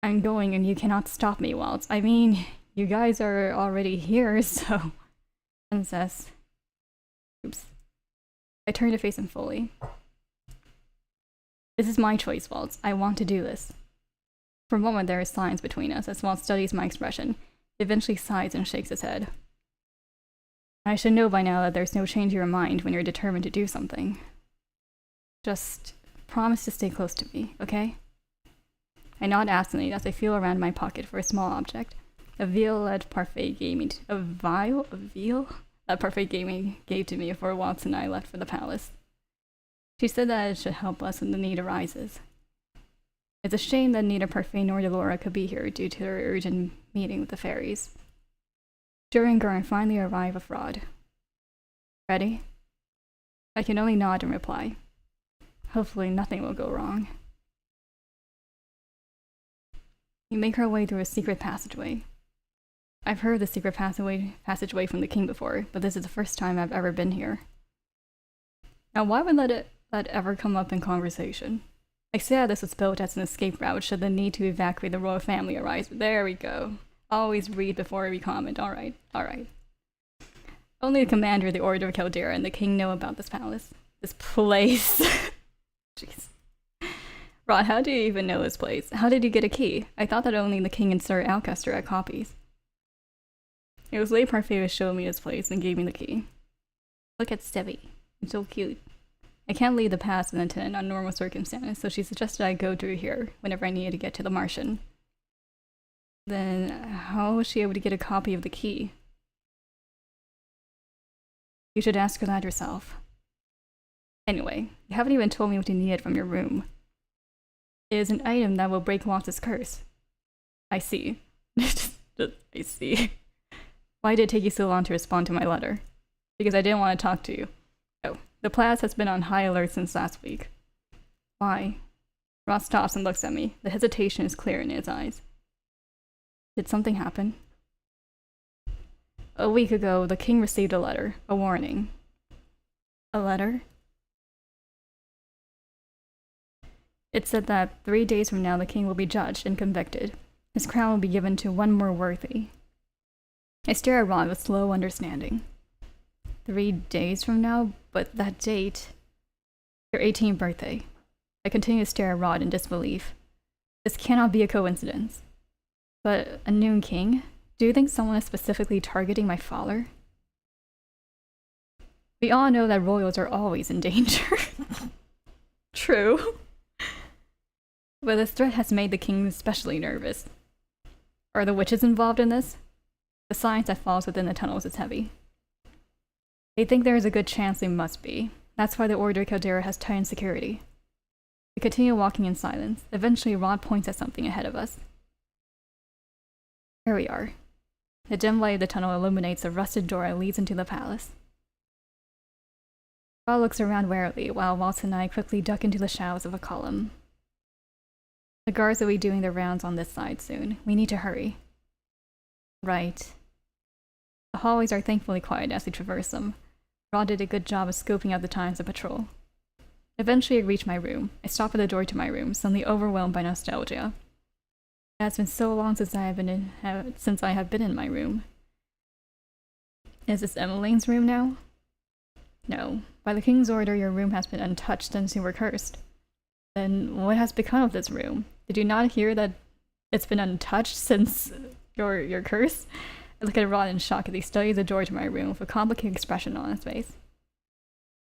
I'm going and you cannot stop me, Waltz. I mean, you guys are already here, so... Princess. Oops. I turn to face him fully. This is my choice, Waltz. I want to do this. For a moment there is silence between us as Waltz studies my expression. He eventually sighs and shakes his head. I should know by now that there's no change in your mind when you're determined to do something. Just promise to stay close to me, okay? I nod absently as I feel around my pocket for a small object. A vial that Parfait gave me that Parfait gave to me before Waltz and I left for the palace. She said that it should help us when the need arises. It's a shame that neither Parfait nor Delora could be here due to their urgent meeting with the fairies. During Gurren finally arrive with Rod. Ready? I can only nod and reply. Hopefully nothing will go wrong. We make our way through a secret passageway. I've heard the secret passageway from the king before, but this is the first time I've ever been here. Now why would that ever come up in conversation? I say that this was built as an escape route should the need to evacuate the royal family arise, but there we go. Always read before we comment, alright. Only the commander of the Order of Caldera and the king know about this palace. This place. Jeez. Rod, how do you even know this place? How did you get a key? I thought that only the king and Sir Alcester had copies. It was Lady Parfait who showed me this place and gave me the key. Look at Stevie. It's so cute. I can't leave the past and attend on normal circumstances, so she suggested I go through here whenever I needed to get to the Martian. Then, how was she able to get a copy of the key? You should ask her that yourself. Anyway, you haven't even told me what you needed from your room. It is an item that will break Waltz's curse. I see. I see. Why did it take you so long to respond to my letter? Because I didn't want to talk to you. Oh, the palace has been on high alert since last week. Why? Ross stops and looks at me. The hesitation is clear in his eyes. Did something happen? A week ago, the king received a letter, a warning. A letter? It said that 3 days from now the king will be judged and convicted. His crown will be given to one more worthy. I stare at Rod with slow understanding. 3 days from now? But that date... Your 18th birthday. I continue to stare at Rod in disbelief. This cannot be a coincidence. But a new king? Do you think someone is specifically targeting my father? We all know that royals are always in danger. True. But this threat has made the king especially nervous. Are the witches involved in this? The science that falls within the tunnels is heavy. They think there is a good chance they must be. That's why the Order of Caldera has tightened security. We continue walking in silence. Eventually, Rod points at something ahead of us. Here we are. The dim light of the tunnel illuminates a rusted door that leads into the palace. Rod looks around warily, while Waltz and I quickly duck into the shadows of a column. The guards will be doing their rounds on this side soon. We need to hurry. Right. The hallways are thankfully quiet as we traverse them. Rod did a good job of scoping out the times of patrol. Eventually I reach my room. I stop at the door to my room, suddenly overwhelmed by nostalgia. It has been so long since I have been in my room. Is this Emmeline's room now? No. By the king's order, your room has been untouched since you were cursed. Then what has become of this room? Did you not hear that it's been untouched since your curse? I look at Rod in shock as he studies the door to my room with a complicated expression on his face.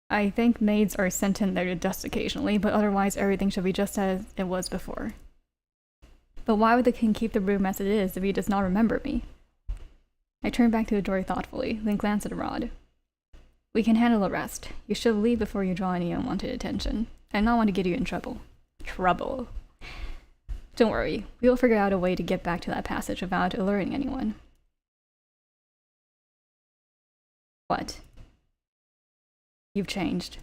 I think maids are sent in there to dust occasionally, but otherwise everything should be just as it was before. But why would the king keep the room as it is if he does not remember me? I turn back to the door thoughtfully, then glance at Rod. We can handle the rest. You should leave before you draw any unwanted attention. I do not want to get you in trouble. Trouble. Don't worry, we will figure out a way to get back to that passage without alerting anyone. What? You've changed.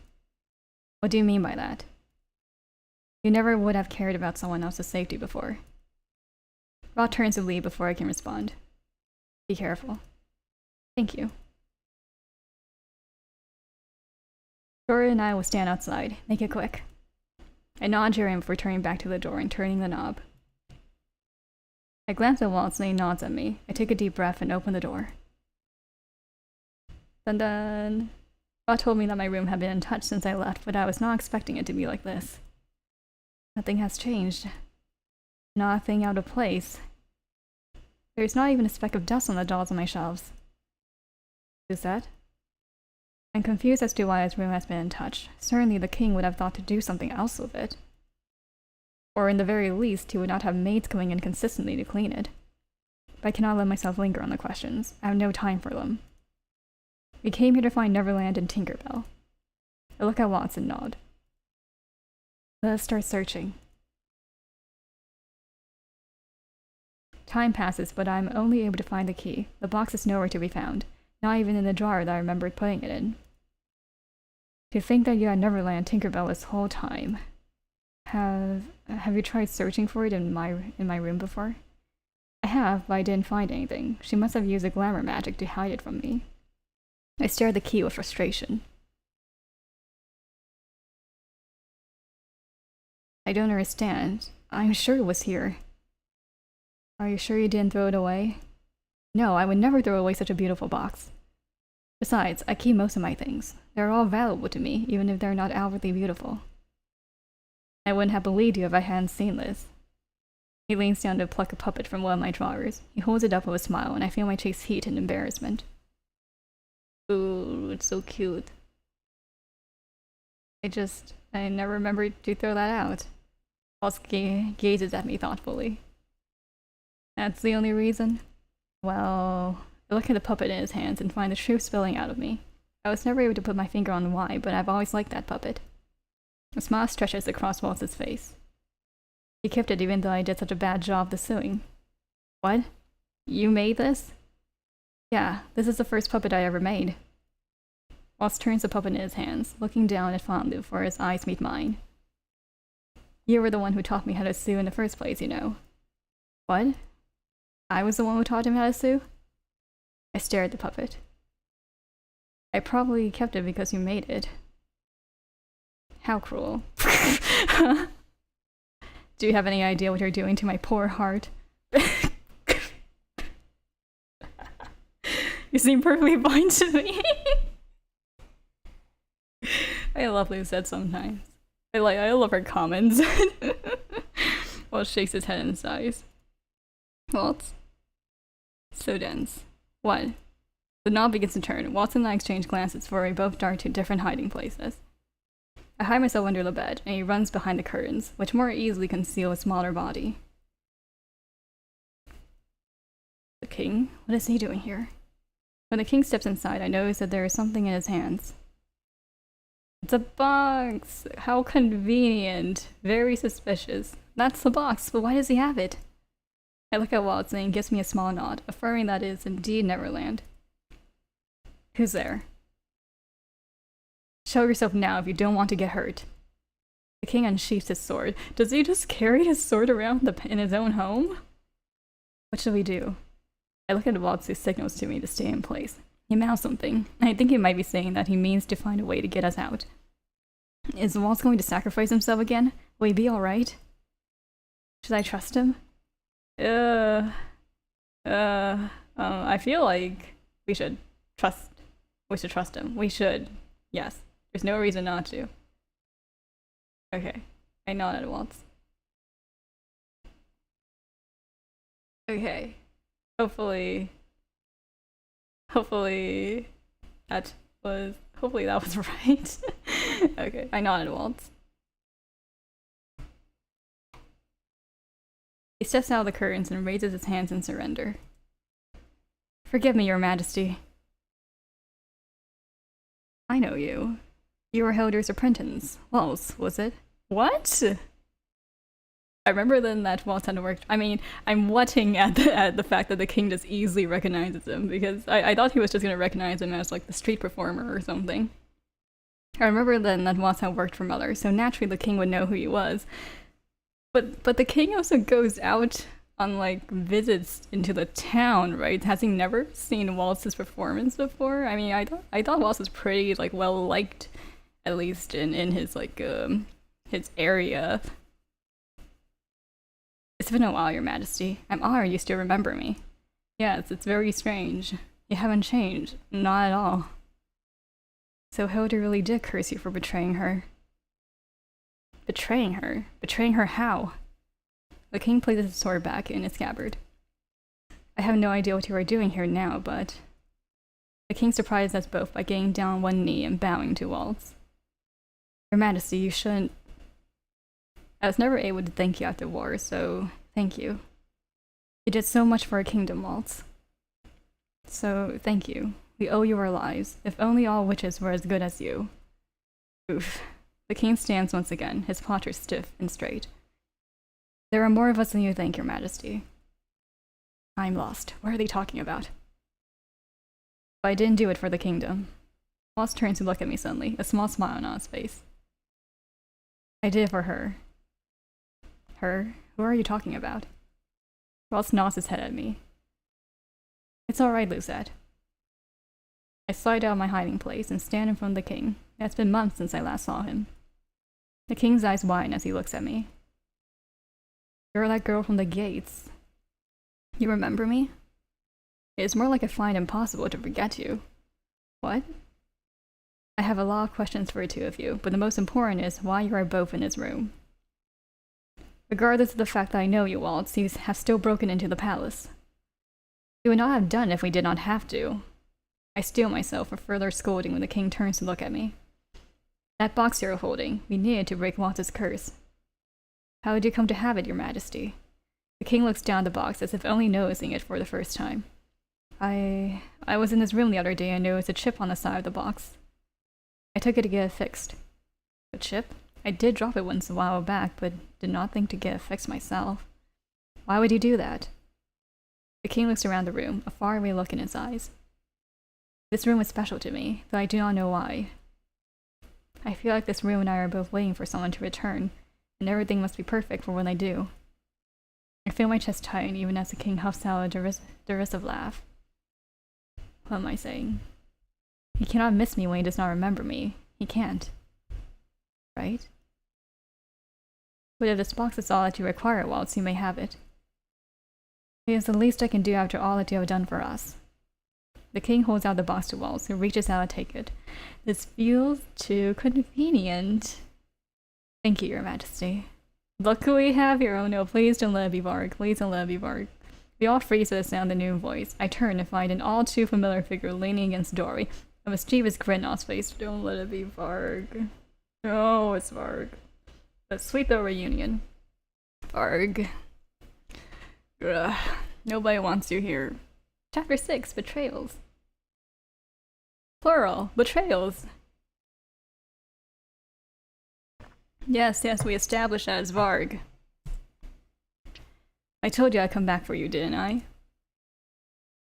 What do you mean by that? You never would have cared about someone else's safety before. Rod turns to leave before I can respond. Be careful. Thank you. Dora and I will stand outside. Make it quick. I nod Jeremy before turning back to the door and turning the knob. I glance at Waltz and he nods at me. I take a deep breath and open the door. Dun dun! Rod told me that my room had been untouched since I left, but I was not expecting it to be like this. Nothing has changed. Nothing out of place. There's not even a speck of dust on the dolls on my shelves. Who's that? I'm confused as to why his room has been untouched. Certainly the king would have thought to do something else with it. Or in the very least, he would not have maids coming in consistently to clean it. But I cannot let myself linger on the questions. I have no time for them. We came here to find Neverland and Tinkerbell. I look at Watts and nod. Let us start searching. Time passes, but I'm only able to find the key. The box is nowhere to be found, not even in the drawer that I remembered putting it in. To think that you had Neverland Tinkerbell this whole time. Have you tried searching for it in my room before? I have, but I didn't find anything. She must have used a glamour magic to hide it from me. I stared at the key with frustration. I don't understand. I'm sure it was here. Are you sure you didn't throw it away? No, I would never throw away such a beautiful box. Besides, I keep most of my things. They're all valuable to me, even if they're not outwardly beautiful. I wouldn't have believed you if I hadn't seen this. He leans down to pluck a puppet from one of my drawers. He holds it up with a smile, and I feel my cheeks heat in embarrassment. Ooh, it's so cute. I never remembered to throw that out. Waltz gazes at me thoughtfully. That's the only reason? Well, I look at the puppet in his hands and find the truth spilling out of me. I was never able to put my finger on why, but I've always liked that puppet. A smile stretches across Waltz's face. He kept it even though I did such a bad job of the sewing. What? You made this? Yeah, this is the first puppet I ever made. Waltz turns the puppet in his hands, looking down at fondly before his eyes meet mine. You were the one who taught me how to sew in the first place, you know. What? I was the one who taught him how to sew? I stare at the puppet. I probably kept it because you made it. How cruel. Do you have any idea what you're doing to my poor heart? You seem perfectly fine to me. I love Lucette sometimes. I love her comments. Walt shakes his head in sighs. Waltz? So dense. What? The knob begins to turn. Waltz and I exchange glances before we both dart to different hiding places. I hide myself under the bed, and he runs behind the curtains, which more easily conceal a smaller body. The king? What is he doing here? When the king steps inside, I notice that there is something in his hands. It's a box! How convenient. Very suspicious. That's the box, but why does he have it? I look at Waltz and he gives me a small nod, affirming that it is indeed Neverland. Who's there? Show yourself now if you don't want to get hurt. The king unsheaths his sword. Does he just carry his sword around in his own home? What shall we do? I look at Waltz, who signals to me to stay in place. He mouths something. I think he might be saying that he means to find a way to get us out. Is Waltz going to sacrifice himself again? Will he be alright? Should I trust him? I feel like we should trust him. We should. Yes. There's no reason not to. Okay. I nod at Waltz. Okay. Hopefully that was right. Okay. I nod at Waltz. He steps out of the curtains and raises his hands in surrender. Forgive me, Your Majesty. I know you. You were Hilder's apprentice. Waltz, was it? What? I remember then that Waltz hadn't worked. I mean, I'm whatting at the fact that the king just easily recognizes him, because I thought he was just gonna recognize him as like the street performer or something. I remember then that Waltz had worked for Mother, so naturally the king would know who he was. But the king also goes out on like visits into the town, right? Has he never seen Waltz's performance before? I mean, I thought Waltz was pretty like well liked, at least in his like his area. It's been a while, Your Majesty. I'm honored you still remember me. Yes, it's very strange. You haven't changed. Not at all. So Hilda really did curse you for betraying her. Betraying her? Betraying her how? The king places his sword back in its scabbard. I have no idea what you are doing here now, but... The king surprised us both by getting down on one knee and bowing to Waltz. Your Majesty, you shouldn't... I was never able to thank you after war, so thank you. You did so much for our kingdom, Waltz. So, thank you. We owe you our lives. If only all witches were as good as you. Oof. The king stands once again, his posture stiff and straight. There are more of us than you think, Your Majesty. I'm lost. What are they talking about? But I didn't do it for the kingdom. Waltz turns to look at me suddenly, a small smile on his face. I did it for her. Her? Who are you talking about? Waltz nods his head at me. It's alright, Lucette. I slide out of my hiding place and stand in front of the king. It's been months since I last saw him. The king's eyes widen as he looks at me. You're that girl from the gates. You remember me? It's more like I find it impossible to forget you. What? I have a lot of questions for the two of you, but the most important is why you are both in his room. Regardless of the fact that I know you, Waltz, you have still broken into the palace. You would not have done it if we did not have to. I steel myself for further scolding when the king turns to look at me. That box you're holding, we needed to break Waltz's curse. How did you come to have it, your majesty? The king looks down at the box as if only noticing it for the first time. I was in this room the other day and noticed a chip on the side of the box. I took it to get it fixed. A chip? I did drop it once a while back, but did not think to get it fixed myself. Why would you do that? The king looks around the room, a faraway look in his eyes. This room is special to me, though I do not know why. I feel like this room and I are both waiting for someone to return, and everything must be perfect for when they do. I feel my chest tighten even as the king huffs out a derisive laugh. What am I saying? He cannot miss me when he does not remember me. He can't. Right? But if this box is all that you require, Waltz, you may have it. It is the least I can do after all that you have done for us. The king holds out the box to Waltz, who reaches out to take it. This feels too convenient. Thank you, your majesty. Look who we have here. Oh no, please don't let it be Varg. Please don't let it be Varg. We all freeze at the sound of the new voice. I turn to find an all too familiar figure leaning against the doorway, a mischievous grin on his face. Don't let it be Varg. Oh, it's Varg. A sweet little reunion. Varg. Ugh. Nobody wants you here. Chapter 6, Betrayals. Plural, betrayals. Yes, we established that as Varg. I told you I'd come back for you, didn't I?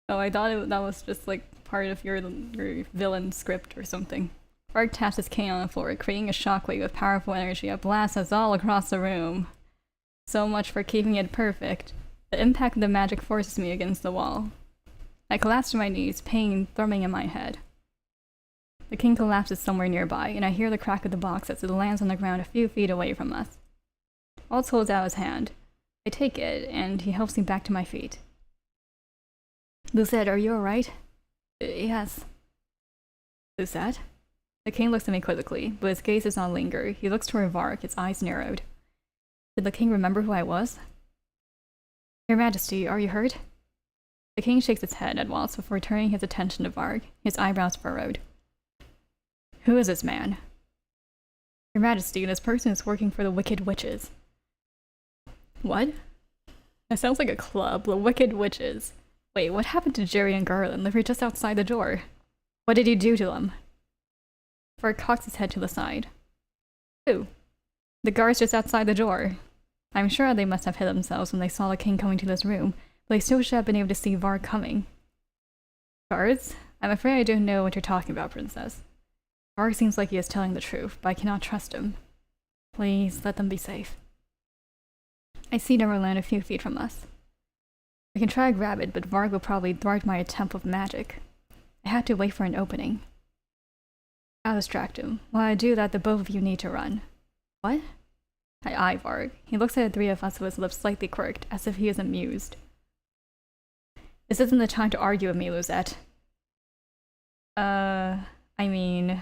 Oh, I thought that was just like part of your villain script or something. Varg taps his cane on the floor, creating a shockwave of powerful energy that blasts us all across the room. So much for keeping it perfect. The impact of the magic forces me against the wall. I collapse to my knees, pain thrumming in my head. The king collapses somewhere nearby, and I hear the crack of the box as it lands on the ground a few feet away from us. Waltz holds out his hand. I take it, and he helps me back to my feet. Lucette, are you alright? Yes. Lucette? The king looks at me quizzically, but his gaze does not linger. He looks toward Varg, his eyes narrowed. Did the king remember who I was? Your Majesty, are you hurt? The king shakes his head at Waltz before turning his attention to Varg, his eyebrows furrowed. Who is this man? Your Majesty, this person is working for the Wicked Witches. What? That sounds like a club, the Wicked Witches. Wait, what happened to Jerry and Garland? They were just outside the door. What did he do to them? Varg cocks his head to the side. Who? The guards just outside the door. I'm sure they must have hid themselves when they saw the king coming to this room, but they still should have been able to see Varg coming. Guards? I'm afraid I don't know what you're talking about, Princess. Varg seems like he is telling the truth, but I cannot trust him. Please, let them be safe. I see Neverland a few feet from us. I can try to grab it, but Varg will probably thwart my attempt with magic. I had to wait for an opening. I'll distract him. While I do that, the both of you need to run. What? I eye Varg. He looks at the three of us with his lips slightly quirked, as if he is amused. This isn't the time to argue with me, Lucette. I mean...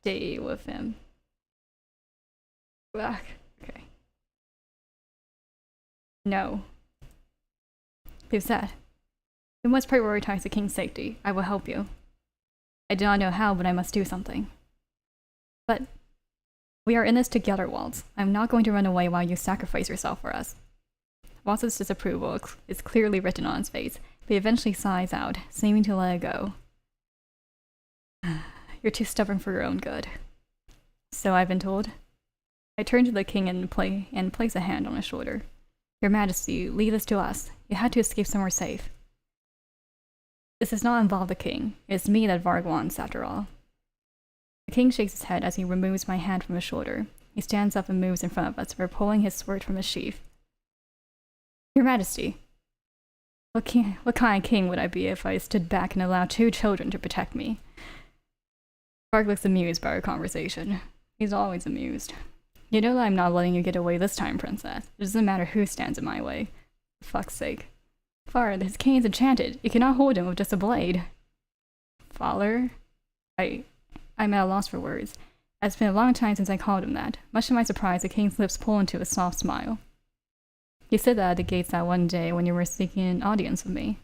Stay with him. Ugh, okay. No. Lucette. We must prioritize the king's safety. I will help you. I do not know how, but I must do something. But we are in this together, Waltz. I'm not going to run away while you sacrifice yourself for us. Waltz's disapproval is clearly written on his face, but he eventually sighs out, seeming to let it go. You're too stubborn for your own good. So I've been told. I turn to the king and place a hand on his shoulder. Your Majesty, leave this to us. You had to escape somewhere safe. This does not involve the king. It's me that Varg wants, after all. The king shakes his head as he removes my hand from his shoulder. He stands up and moves in front of us before pulling his sword from his sheath. Your Majesty, what kind of king would I be if I stood back and allowed 2 children to protect me? Varg looks amused by our conversation. He's always amused. You know that I'm not letting you get away this time, princess. It doesn't matter who stands in my way. For fuck's sake. Father, his cane is enchanted. You cannot hold him with just a blade. Father? I'm at a loss for words. It's been a long time since I called him that. Much to my surprise, the king's lips pull into a soft smile. You said that at the gates that one day when you were seeking an audience with me.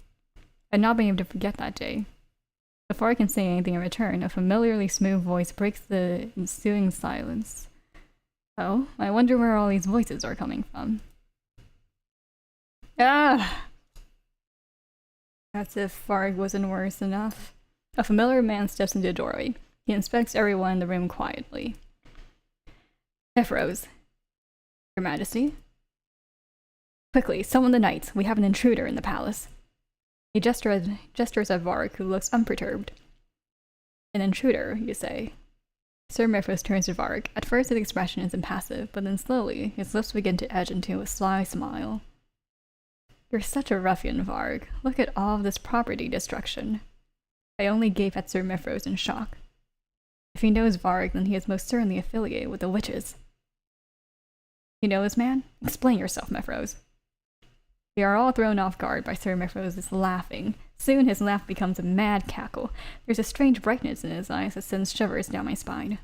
I've not been able to forget that day. Before I can say anything in return, a familiarly smooth voice breaks the ensuing silence. Oh, I wonder where all these voices are coming from. Ah! As if Varg wasn't worse enough. A familiar man steps into the doorway. He inspects everyone in the room quietly. Nephros. Your Majesty? Quickly, summon the knights. We have an intruder in the palace. He gestures at Varg, who looks unperturbed. An intruder, you say? Sir Nephros turns to Varg. At first his expression is impassive, but then slowly his lips begin to edge into a sly smile. You're such a ruffian, Varg. Look at all of this property destruction. I only gape at Sir Nephros in shock. If he knows Varg, then he is most certainly affiliated with the witches. You know this man? Explain yourself, Nephros. We are all thrown off guard by Sir Nephros' laughing. Soon his laugh becomes a mad cackle. There's a strange brightness in his eyes that sends shivers down my spine.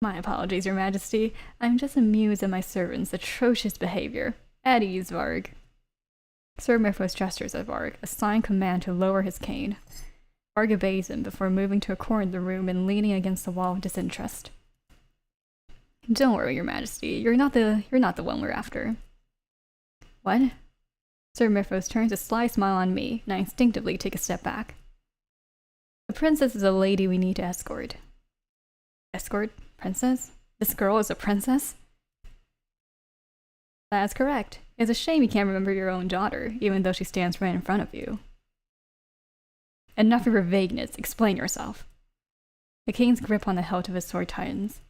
My apologies, Your Majesty. I'm just amused at my servant's atrocious behavior. At ease, Varg. Sir Nephros gestures at Varg, a sign command to lower his cane. Varg obeys him before moving to a corner of the room and leaning against the wall with disinterest. Don't worry, Your Majesty. You're not the one we're after. What? Sir Nephros turns a sly smile on me, and I instinctively take a step back. The princess is a lady we need to escort. Escort? Princess? This girl is a princess? That's correct. It's a shame you can't remember your own daughter, even though she stands right in front of you. Enough of your vagueness. Explain yourself. The king's grip on the hilt of his sword tightens.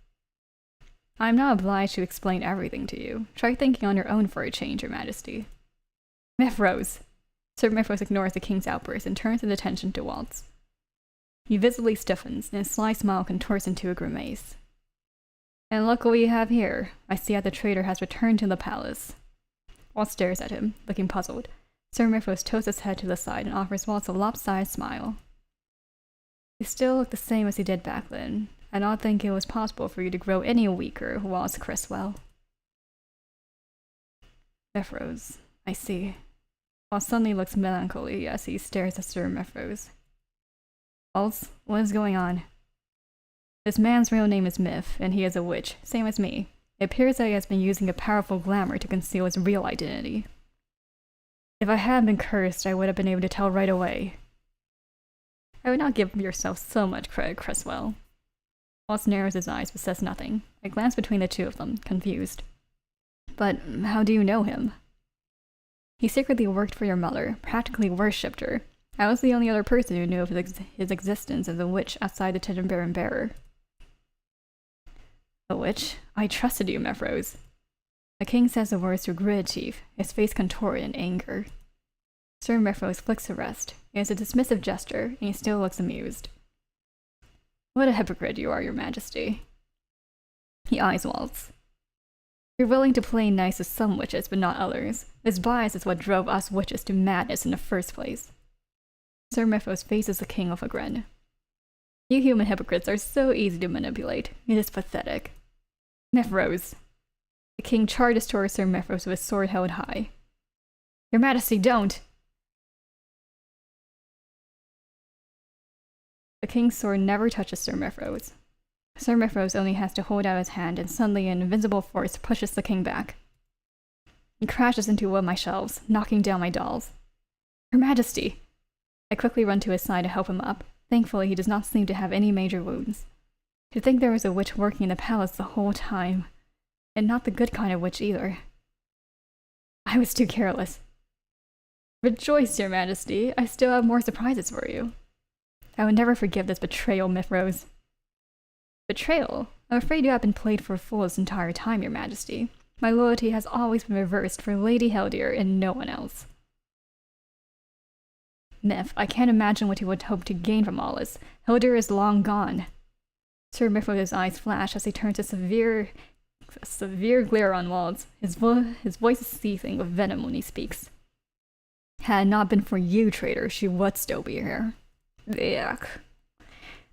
I'm not obliged to explain everything to you. Try thinking on your own for a change, Your Majesty. Nephros! Sir Nephros ignores the king's outburst and turns his attention to Waltz. He visibly stiffens, and his sly smile contorts into a grimace. And look what we have here. I see that the traitor has returned to the palace. Waltz stares at him, looking puzzled. Sir Nephros tilts his head to the side and offers Waltz a lopsided smile. You still look the same as you did back then. I don't think it was possible for you to grow any weaker, Waltz Criswell. Nephros, I see. Waltz suddenly looks melancholy as he stares at Sir Nephros. Waltz, what is going on? This man's real name is Myth, and he is a witch, same as me. It appears that he has been using a powerful glamour to conceal his real identity. If I hadn't been cursed, I would have been able to tell right away. I would not give yourself so much credit, Criswell. Waltz narrows his eyes but says nothing. I glance between the two of them, confused. But how do you know him? He secretly worked for your mother, practically worshipped her. I was the only other person who knew of his existence as a witch outside the Tidden Bearer. A witch? I trusted you, Nephros. The king says the words through gritted teeth, his face contorted in anger. Sir Nephros flicks the rest. It is a dismissive gesture, and he still looks amused. What a hypocrite you are, Your Majesty. He eyes Waltz. You're willing to play nice with some witches, but not others. This bias is what drove us witches to madness in the first place. Sir Nephros faces the king with a grin. You human hypocrites are so easy to manipulate. It is pathetic. Nephros. The king charges towards Sir Nephros with his sword held high. Your Majesty, don't! The king's sword never touches Sir Nephros. Sir Nephros only has to hold out his hand, and suddenly an invisible force pushes the king back. He crashes into one of my shelves, knocking down my dolls. Your Majesty! I quickly run to his side to help him up. Thankfully, he does not seem to have any major wounds. To think there was a witch working in the palace the whole time. And not the good kind of witch either. I was too careless. Rejoice, your majesty. I still have more surprises for you. I would never forgive this betrayal, Mythros. Betrayal? I'm afraid you have been played for a fool this entire time, your majesty. My loyalty has always been reversed for Lady Heldir and no one else. Myth, I can't imagine what you would hope to gain from all this. Heldir is long gone. Sir Mythros' eyes flash as he turns a severe glare on Waltz. His voice is seething with venom when he speaks. Had it not been for you, traitor, she would still be here. Yuck.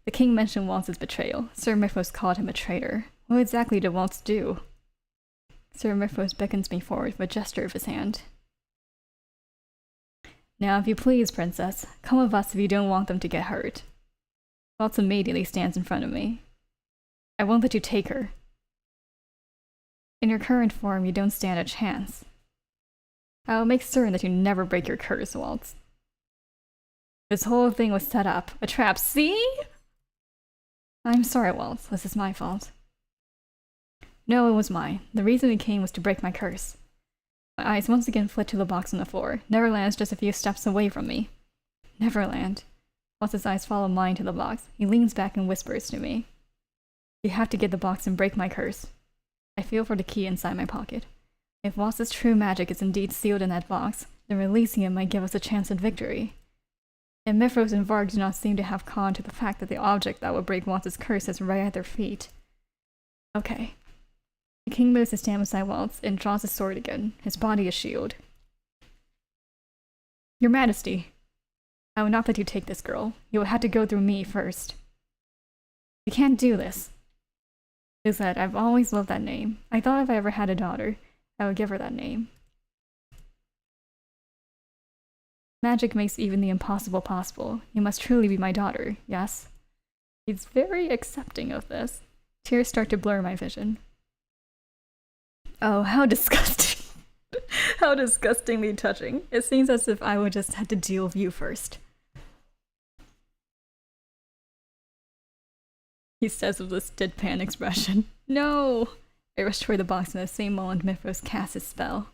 The king mentioned Waltz's betrayal. Sir Mythros called him a traitor. What exactly did Waltz do? Sir Mythros beckons me forward with a gesture of his hand. Now, if you please, princess, come with us if you don't want them to get hurt. Waltz immediately stands in front of me. I won't let you take her. In your current form, you don't stand a chance. I will make certain that you never break your curse, Waltz. This whole thing was set up. A trap, see? I'm sorry, Waltz. This is my fault. No, it was mine. The reason we came was to break my curse. My eyes once again flit to the box on the floor. Neverland is just a few steps away from me. Neverland. Waltz's eyes follow mine to the box. He leans back and whispers to me. You have to get the box and break my curse. I feel for the key inside my pocket. If Waltz's true magic is indeed sealed in that box, then releasing it might give us a chance at victory. And Mythros and Varg do not seem to have conned to the fact that the object that will break Waltz's curse is right at their feet. Okay. The king moves to stand beside Waltz and draws his sword again, his body a shield. Your Majesty, I will not let you take this girl. You will have to go through me first. You can't do this. Lizette, I've always loved that name. I thought if I ever had a daughter, I would give her that name. Magic makes even the impossible possible. You must truly be my daughter, yes? He's very accepting of this. Tears start to blur my vision. Oh, how disgusting. How disgustingly touching. It seems as if I would just have to deal with you first. He says with this deadpan expression. No! I rush toward the box in the same moment Mythros casts his spell.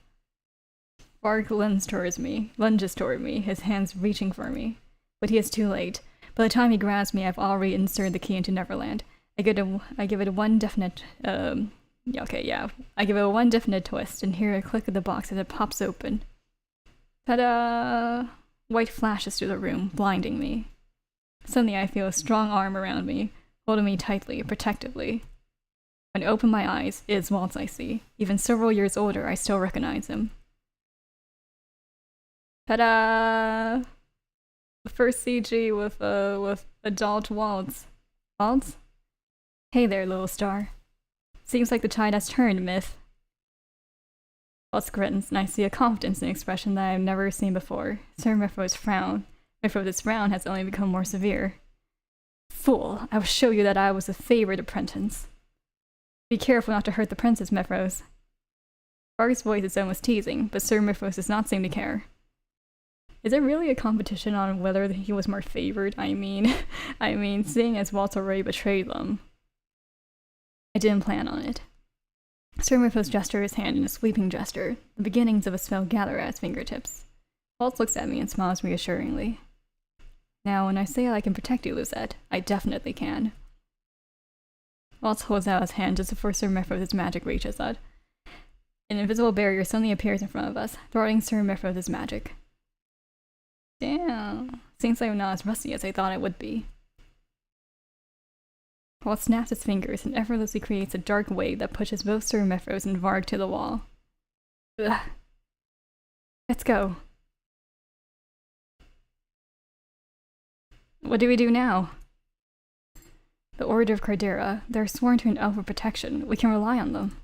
Varg lunges toward me, his hands reaching for me. But he is too late. By the time he grabs me, I've already inserted the key into Neverland. I give it one definite twist and hear a click of the box as it pops open. Ta-da! White flashes through the room, blinding me. Suddenly I feel a strong arm around me, holding me tightly, protectively. When I open my eyes, it is Waltz I see. Even several years older, I still recognize him. Ta-da! The first CG with adult Waltz. Waltz? Hey there, little star. Seems like the tide has turned, Myth. Waltz grins, and I see a confidence in expression that I've never seen before. Sir Mythros' frown. Mythros' frown has only become more severe. Fool, I will show you that I was a favorite apprentice. Be careful not to hurt the princess, Mythros. Varg's voice is almost teasing, but Sir Mythros does not seem to care. Is it really a competition on whether he was more favored? I mean, seeing as Waltz already betrayed them. I didn't plan on it. Sir Mythros gestures his hand in a sweeping gesture. The beginnings of a spell gather at his fingertips. Waltz looks at me and smiles reassuringly. Now, when I say I can protect you, Lizette, I definitely can. Waltz holds out his hand just before Sir Mythros' magic reaches out. An invisible barrier suddenly appears in front of us, thwarting Sir Mythros' magic. Damn. Seems like I'm not as rusty as I thought it would be. Waltz snaps his fingers and effortlessly creates a dark wave that pushes both Sir Mythros and Varg to the wall. Ugh. Let's go. What do we do now? The Order of Cardera. They're sworn to an oath of protection. We can rely on them.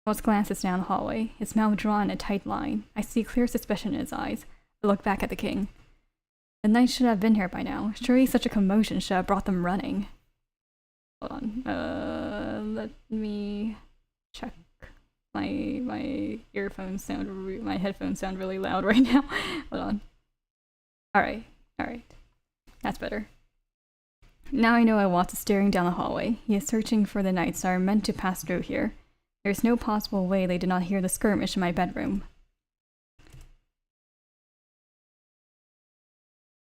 Waltz glances down the hallway, his mouth drawn in a tight line. I see clear suspicion in his eyes. I look back at the king. The knights should have been here by now. Surely such a commotion should have brought them running. Hold on. Let me check. My earphones sound my headphones sound really loud right now. Hold on. Alright. That's better. Now I know why Waltz is staring down the hallway. He is searching for the knights that are meant to pass through here. There is no possible way they did not hear the skirmish in my bedroom.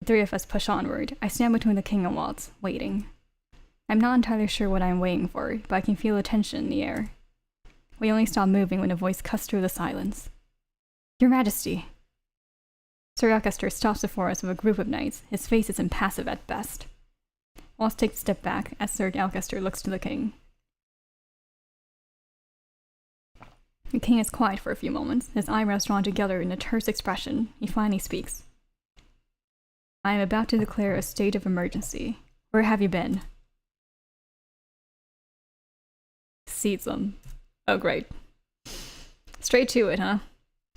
The three of us push onward. I stand between the king and Waltz, waiting. I'm not entirely sure what I am waiting for, but I can feel the tension in the air. We only stop moving when a voice cuts through the silence. Your Majesty! Sir Alcester stops before us with a group of knights. His face is impassive at best. Waltz takes a step back as Sir Alcester looks to the king. The king is quiet for a few moments, his eyebrows drawn together in a terse expression. He finally speaks. I am about to declare a state of emergency. Where have you been? Seats them. Oh, great. Straight to it, huh?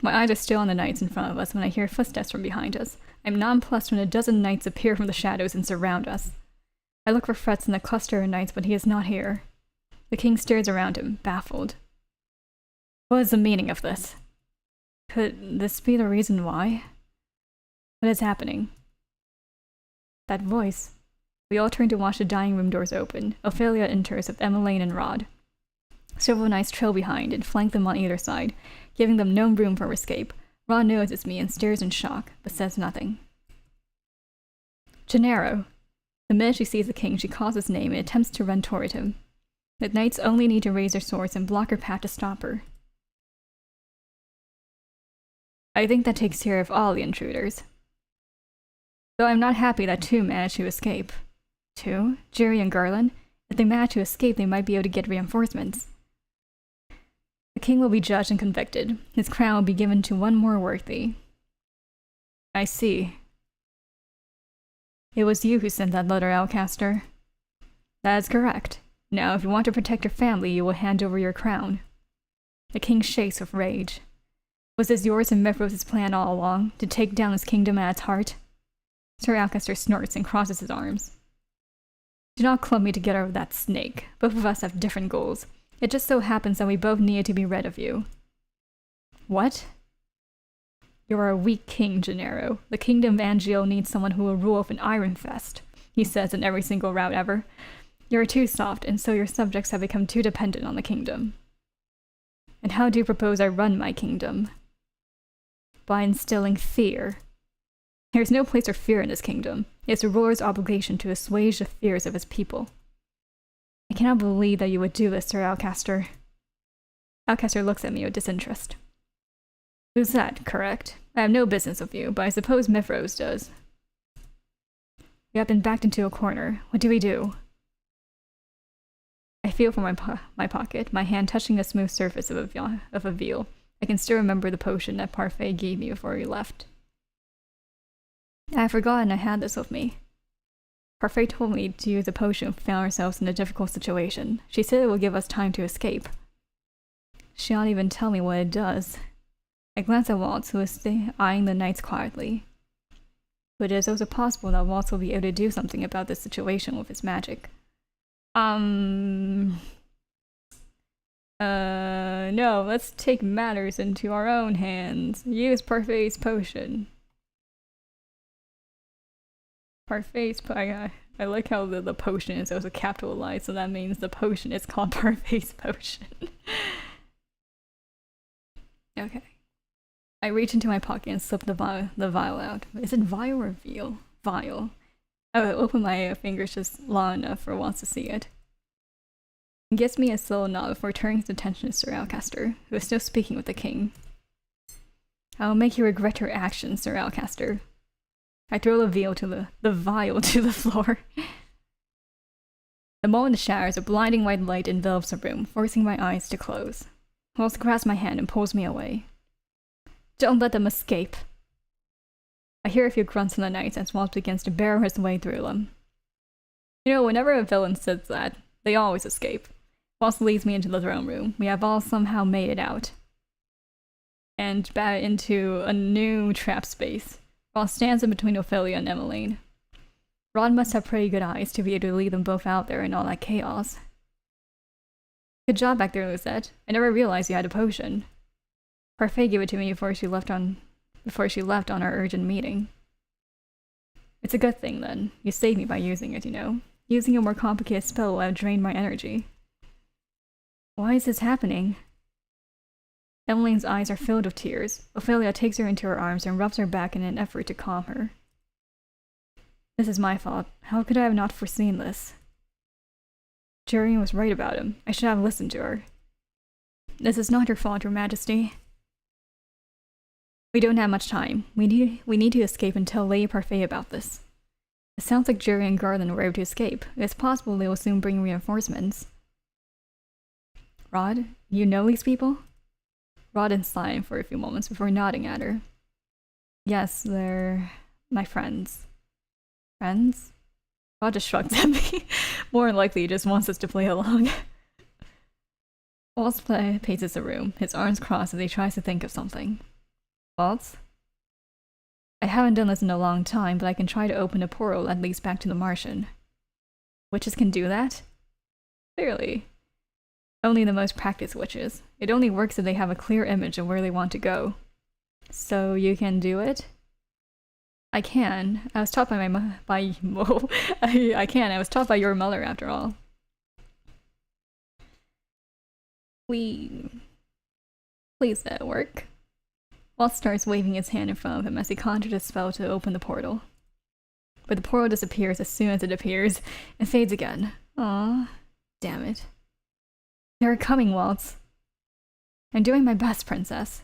My eyes are still on the knights in front of us when I hear footsteps from behind us. I'm nonplussed when a dozen knights appear from the shadows and surround us. I look for Fretz in the cluster of knights, but he is not here. The king stares around him, baffled. What is the meaning of this? Could this be the reason why? What is happening? That voice. We all turn to watch the dining room doors open. Ophelia enters with Emmeline and Rod. Several knights trail behind and flank them on either side, giving them no room for escape. Rod notices me and stares in shock, but says nothing. Gennaro. The minute she sees the king, she calls his name and attempts to run toward him. The knights only need to raise their swords and block her path to stop her. I think that takes care of all the intruders. Though I'm not happy that two managed to escape. Two? Jerry and Garland? If they manage to escape, they might be able to get reinforcements. The king will be judged and convicted. His crown will be given to one more worthy. I see. It was you who sent that letter, Alcaster. That is correct. Now, if you want to protect your family, you will hand over your crown. The king shakes with rage. Was this yours and Mifrose's plan all along, to take down his kingdom at its heart? Sir Alcester snorts and crosses his arms. Do not club me together with that snake. Both of us have different goals. It just so happens that we both needed to be rid of you. What? You are a weak king, Gennaro. The kingdom of Angio needs someone who will rule with an iron fist, he says in every single route ever. You are too soft, and so your subjects have become too dependent on the kingdom. And how do you propose I run my kingdom? By instilling fear. There is no place for fear in this kingdom. It is the ruler's obligation to assuage the fears of his people. I cannot believe that you would do this, Sir Alcaster. Alcaster looks at me with disinterest. Who's that, correct? I have no business with you, but I suppose Mifrose does. We have been backed into a corner. What do we do? I feel for my pocket, my hand touching the smooth surface of a veal. I can still remember the potion that Parfait gave me before we left. I had forgotten I had this with me. Parfait told me to use the potion if we found ourselves in a difficult situation. She said it would give us time to escape. She didn't even tell me what it does. I glanced at Waltz, who was eyeing the knights quietly. But it is also possible that Waltz will be able to do something about this situation with his magic. No, let's take matters into our own hands. Use Parfait's potion. Parfait's I like how the potion is also capitalized, so that means the potion is called Parfait's potion. Okay. I reach into my pocket and slip the vial out. Is it vial or veal? Vial. I open my fingers just long enough for Waltz to see it. He gives me a slow nod before turning his attention to Sir Alcaster, who is still speaking with the king. I will make you regret your actions, Sir Alcaster. I throw the vial to the floor. The moment it shatters, a blinding white light envelops the room, forcing my eyes to close. Waltz grasps my hand and pulls me away. Don't let them escape. I hear a few grunts from the knights as Waltz begins to barrel his way through them. You know, whenever a villain says that, they always escape. Waltz leads me into the throne room. We have all somehow made it out. And bat into a new trap space. Waltz stands in between Ophelia and Emmeline. Rod must have pretty good eyes to be able to lead them both out there in all that chaos. Good job back there, Lucette. I never realized you had a potion. Parfait gave it to me before she left on our urgent meeting. It's a good thing, then. You saved me by using it, you know. Using a more complicated spell will have drained my energy. Why is this happening? Emmeline's eyes are filled with tears. Ophelia takes her into her arms and rubs her back in an effort to calm her. This is my fault. How could I have not foreseen this? Jurian was right about him. I should have listened to her. This is not your fault, Your Majesty. We don't have much time. We need to escape and tell Lady Parfait about this. It sounds like Jurian and Garland were able to escape. It's possible they will soon bring reinforcements. Rod, you know these people? Rod is silent for a few moments before nodding at her. Yes, they're my friends. Friends? Rod just shrugs at me. More than likely, he just wants us to play along. Waltz paces the room, his arms crossed as he tries to think of something. Waltz? I haven't done this in a long time, but I can try to open a portal that leads back to the Martian. Witches can do that? Clearly. Only the most practiced witches. It only works if they have a clear image of where they want to go. So you can do it? I can. I was taught by I can. I was taught by your mother, after all. Please let it work. Waltz starts waving his hand in front of him as he conjures a spell to open the portal. But the portal disappears as soon as it appears, and fades again. Aw, damn it. They're coming, Waltz. I'm doing my best, Princess.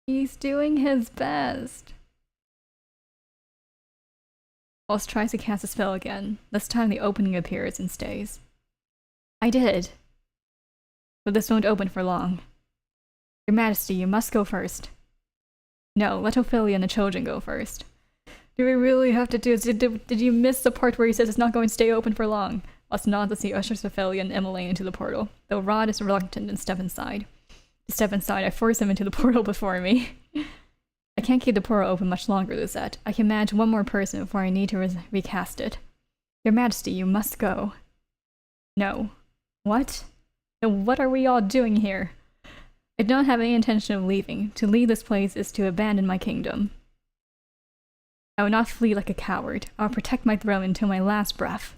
He's doing his best. Waltz tries to cast a spell again. This time the opening appears and stays. I did. But this won't open for long. Your Majesty, you must go first. No, let Ophelia and the children go first. Do we really have to do this? Did you miss the part where he says it's not going to stay open for long? Waltz nods as he ushers Ophelia and Emmeline into the portal, though Rod is reluctant and step inside. To step inside, I force him into the portal before me. I can't keep the portal open much longer, Lisette. I can manage one more person before I need to recast it. Your Majesty, you must go. No. What? Then what are we all doing here? I don't have any intention of leaving. To leave this place is to abandon my kingdom. I will not flee like a coward. I will protect my throne until my last breath.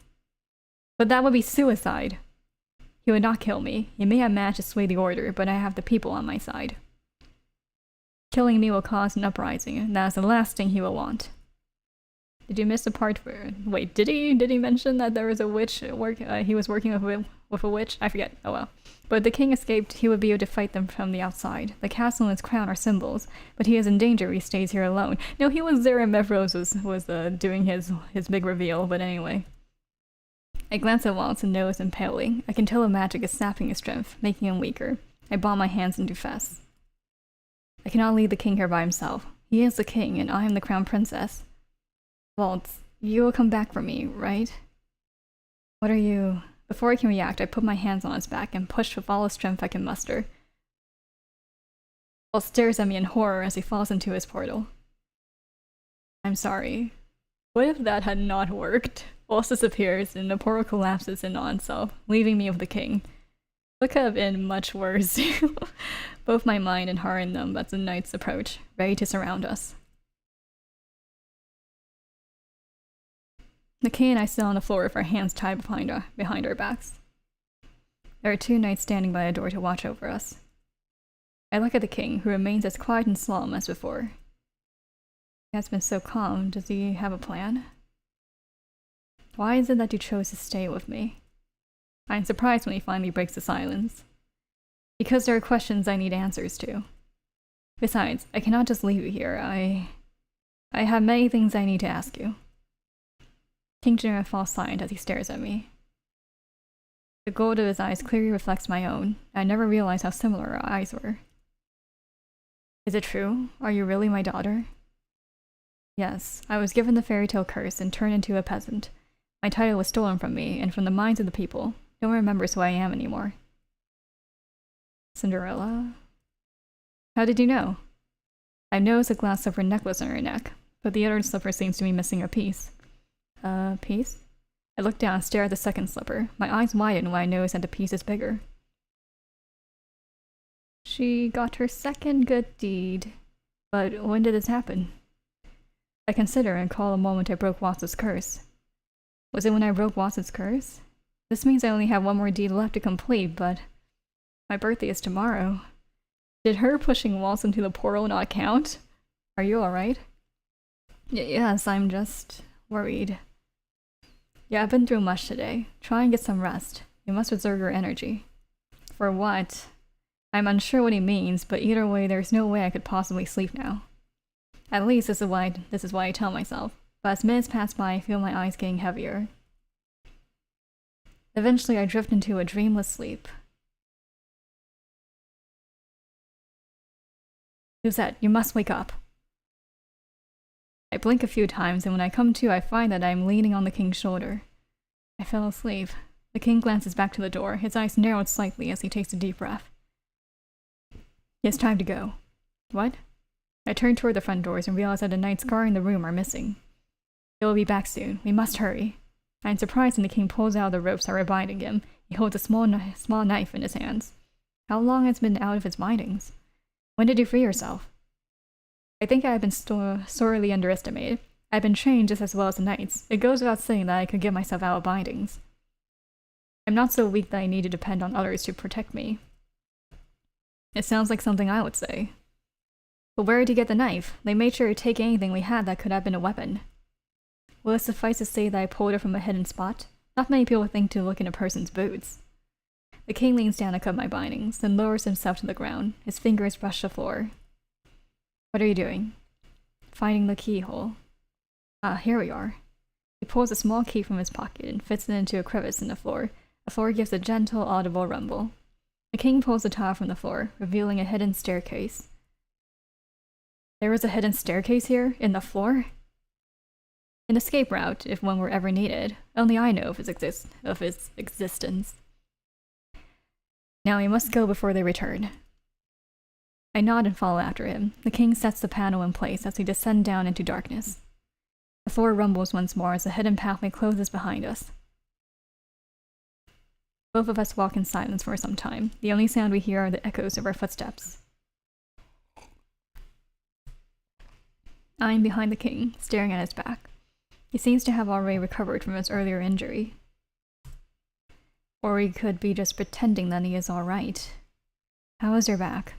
But that would be suicide. He would not kill me. He may have managed to sway the order, but I have the people on my side. Killing me will cause an uprising, and that is the last thing he will want. Did you miss the part where... Wait, did he mention that there was a witch he was working with a witch? I forget. Oh well. But if the king escaped, he would be able to fight them from the outside. The castle and its crown are symbols, but he is in danger if he stays here alone. No, he was there and Mevros was doing his big reveal, but anyway. I glance at Waltz and know it's impaling. I can tell the magic is sapping his strength, making him weaker. I ball my hands into fists. I cannot leave the king here by himself. He is the king, and I am the crown princess. Waltz, you will come back for me, right? What are you... Before I can react, I put my hands on his back and push with all the strength I can muster. Waltz stares at me in horror as he falls into his portal. I'm sorry. What if that had not worked? Waltz disappears and the portal collapses in on itself, leaving me with the king. It could have been much worse. Both my mind and heart in them as the knights approach, ready to surround us. The king and I sit on the floor with our hands tied behind our backs. There are two knights standing by the door to watch over us. I look at the king, who remains as quiet and solemn as before. He has been so calm. Does he have a plan? Why is it that you chose to stay with me? I am surprised when he finally breaks the silence. Because there are questions I need answers to. Besides, I cannot just leave you here. I have many things I need to ask you. King Jinra falls silent as he stares at me. The gold of his eyes clearly reflects my own. I never realized how similar our eyes were. Is it true? Are you really my daughter? Yes, I was given the fairy tale curse and turned into a peasant. My title was stolen from me and from the minds of the people. No one remembers who I am anymore. Cinderella? How did you know? I've noticed a glass slipper necklace on her neck, but the other slipper seems to be missing a piece. A piece? I look down and stare at the second slipper. My eyes widen when I notice that the piece is bigger. She got her second good deed. But when did this happen? I consider and recall the moment I broke Waltz's curse. Was it when I broke Watson's curse? This means I only have one more deed left to complete, but my birthday is tomorrow. Did her pushing Waltz into the portal not count? Are you alright? Yes, I'm just worried. Yeah, I've been through much today. Try and get some rest. You must reserve your energy. For what? I'm unsure what he means, but either way, there's no way I could possibly sleep now. At least this is why I tell myself. But as minutes pass by, I feel my eyes getting heavier. Eventually, I drift into a dreamless sleep. Suzette, you must wake up. I blink a few times, and when I come to, I find that I'm leaning on the king's shoulder. I fell asleep. The king glances back to the door, his eyes narrowed slightly as he takes a deep breath. It's time to go. What? I turn toward the front doors and realize that the knights guarding the room are missing. They will be back soon. We must hurry. I am surprised when the king pulls out the ropes that were binding him. He holds a small knife in his hands. How long has it been out of its bindings? When did you free yourself? I think I have been sorely underestimated. I have been trained just as well as the knights. It goes without saying that I could get myself out of bindings. I'm not so weak that I need to depend on others to protect me. It sounds like something I would say. But where did you get the knife? They made sure to take anything we had that could have been a weapon. Will it suffice to say that I pulled it from a hidden spot? Not many people think to look in a person's boots. The king leans down to cut my bindings, then lowers himself to the ground. His fingers brush the floor. What are you doing? Finding the keyhole. Ah, here we are. He pulls a small key from his pocket and fits it into a crevice in the floor. The floor gives a gentle, audible rumble. The king pulls the tile from the floor, revealing a hidden staircase. There is a hidden staircase here? In the floor? An escape route, if one were ever needed. Only I know of its existence. Now we must go before they return. I nod and follow after him. The king sets the panel in place as we descend down into darkness. The floor rumbles once more as the hidden pathway closes behind us. Both of us walk in silence for some time. The only sound we hear are the echoes of our footsteps. I am behind the king, staring at his back. He seems to have already recovered from his earlier injury. Or he could be just pretending that he is alright. How is your back?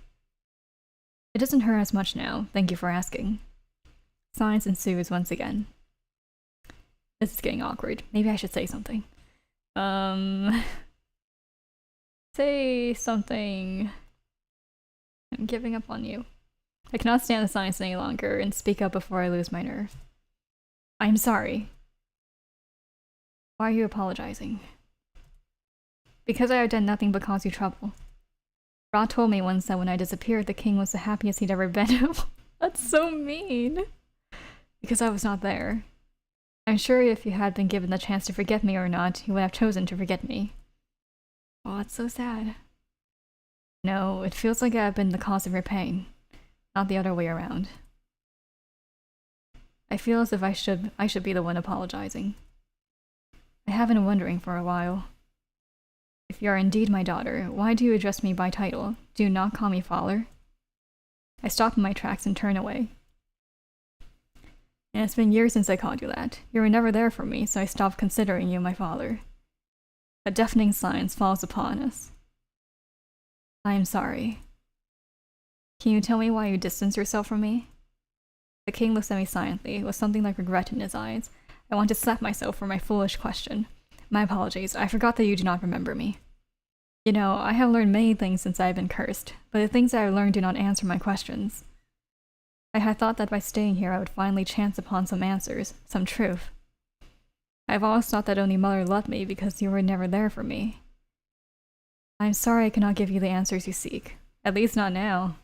It doesn't hurt as much now, thank you for asking. Silence ensues once again. This is getting awkward. Maybe I should say something. Say something. I'm giving up on you. I cannot stand the silence any longer and speak up before I lose my nerve. I'm sorry. Why are you apologizing? Because I have done nothing but cause you trouble. Ra told me once that when I disappeared, the king was the happiest he'd ever been. That's so mean. Because I was not there. I'm sure if you had been given the chance to forget me or not, you would have chosen to forget me. Oh, it's so sad. No, it feels like I have been the cause of your pain, not the other way around. I feel as if I should be the one apologizing. I have been wondering for a while. If you are indeed my daughter, why do you address me by title? Do you not call me father? I stop in my tracks and turn away. And it's been years since I called you that. You were never there for me, so I stopped considering you my father. A deafening silence falls upon us. I am sorry. Can you tell me why you distance yourself from me? The king looks at me silently, with something like regret in his eyes. I want to slap myself for my foolish question. My apologies, I forgot that you do not remember me. You know, I have learned many things since I have been cursed, but the things I have learned do not answer my questions. I had thought that by staying here I would finally chance upon some answers, some truth. I have always thought that only Mother loved me because you were never there for me. I am sorry I cannot give you the answers you seek, at least not now.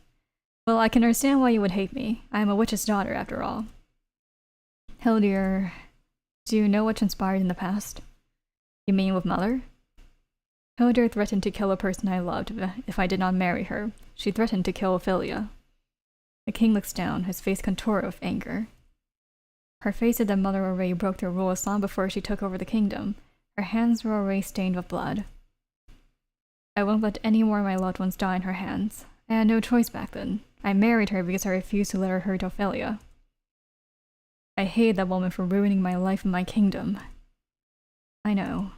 Well, I can understand why you would hate me. I am a witch's daughter, after all. Hildir, do you know what transpired in the past? You mean with Mother? Hildir threatened to kill a person I loved if I did not marry her. She threatened to kill Ophelia. The king looks down, his face contorted with anger. Her face said that Mother already broke their rules long before she took over the kingdom. Her hands were already stained with blood. I won't let any more of my loved ones die in her hands. I had no choice back then. I married her because I refused to let her hurt Ophelia. I hated that woman for ruining my life and my kingdom. I know.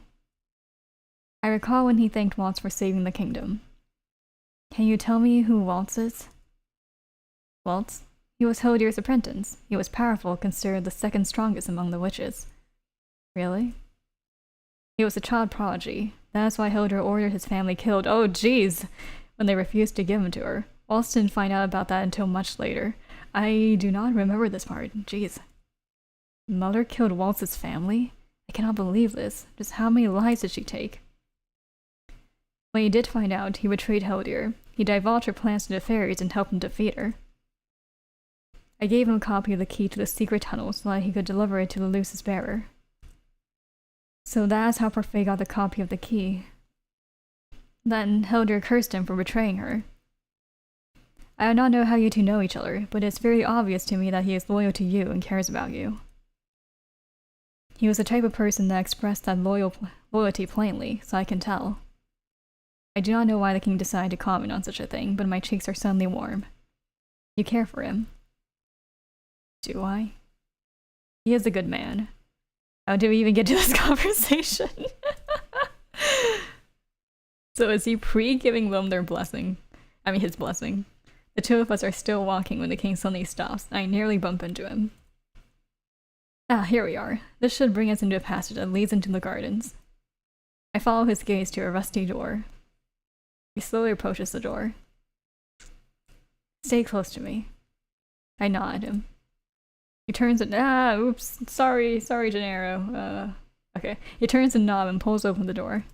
I recall when he thanked Waltz for saving the kingdom. Can you tell me who Waltz is? Waltz? He was Hildyr's apprentice. He was powerful, considered the second strongest among the witches. Really? He was a child prodigy. That's why Hildyr ordered his family killed. Oh, jeez! When they refused to give him to her. Waltz didn't find out about that until much later. I do not remember this part. Jeez. Mother killed Waltz's family? I cannot believe this. Just how many lives did she take? When he did find out, he betrayed Hildyr. He divulged her plans to the fairies and helped them defeat her. I gave him a copy of the key to the secret tunnel so that he could deliver it to the Lucis bearer. So that's how Parfait got the copy of the key. Then Hildyr cursed him for betraying her. I do not know how you two know each other, but it's very obvious to me that he is loyal to you and cares about you. He was the type of person that expressed that loyalty plainly, so I can tell. I do not know why the king decided to comment on such a thing, but my cheeks are suddenly warm. You care for him. Do I? He is a good man. How did we even get to this conversation? So is he pre-giving them their blessing? I mean his blessing. The two of us are still walking when the king suddenly stops. I nearly bump into him. Ah, here we are. This should bring us into a passage that leads into the gardens. I follow his gaze to a rusty door. He slowly approaches the door. Stay close to me. I nod at him. He turns and oops, sorry, Gennaro. Okay. He turns the knob and pulls open the door.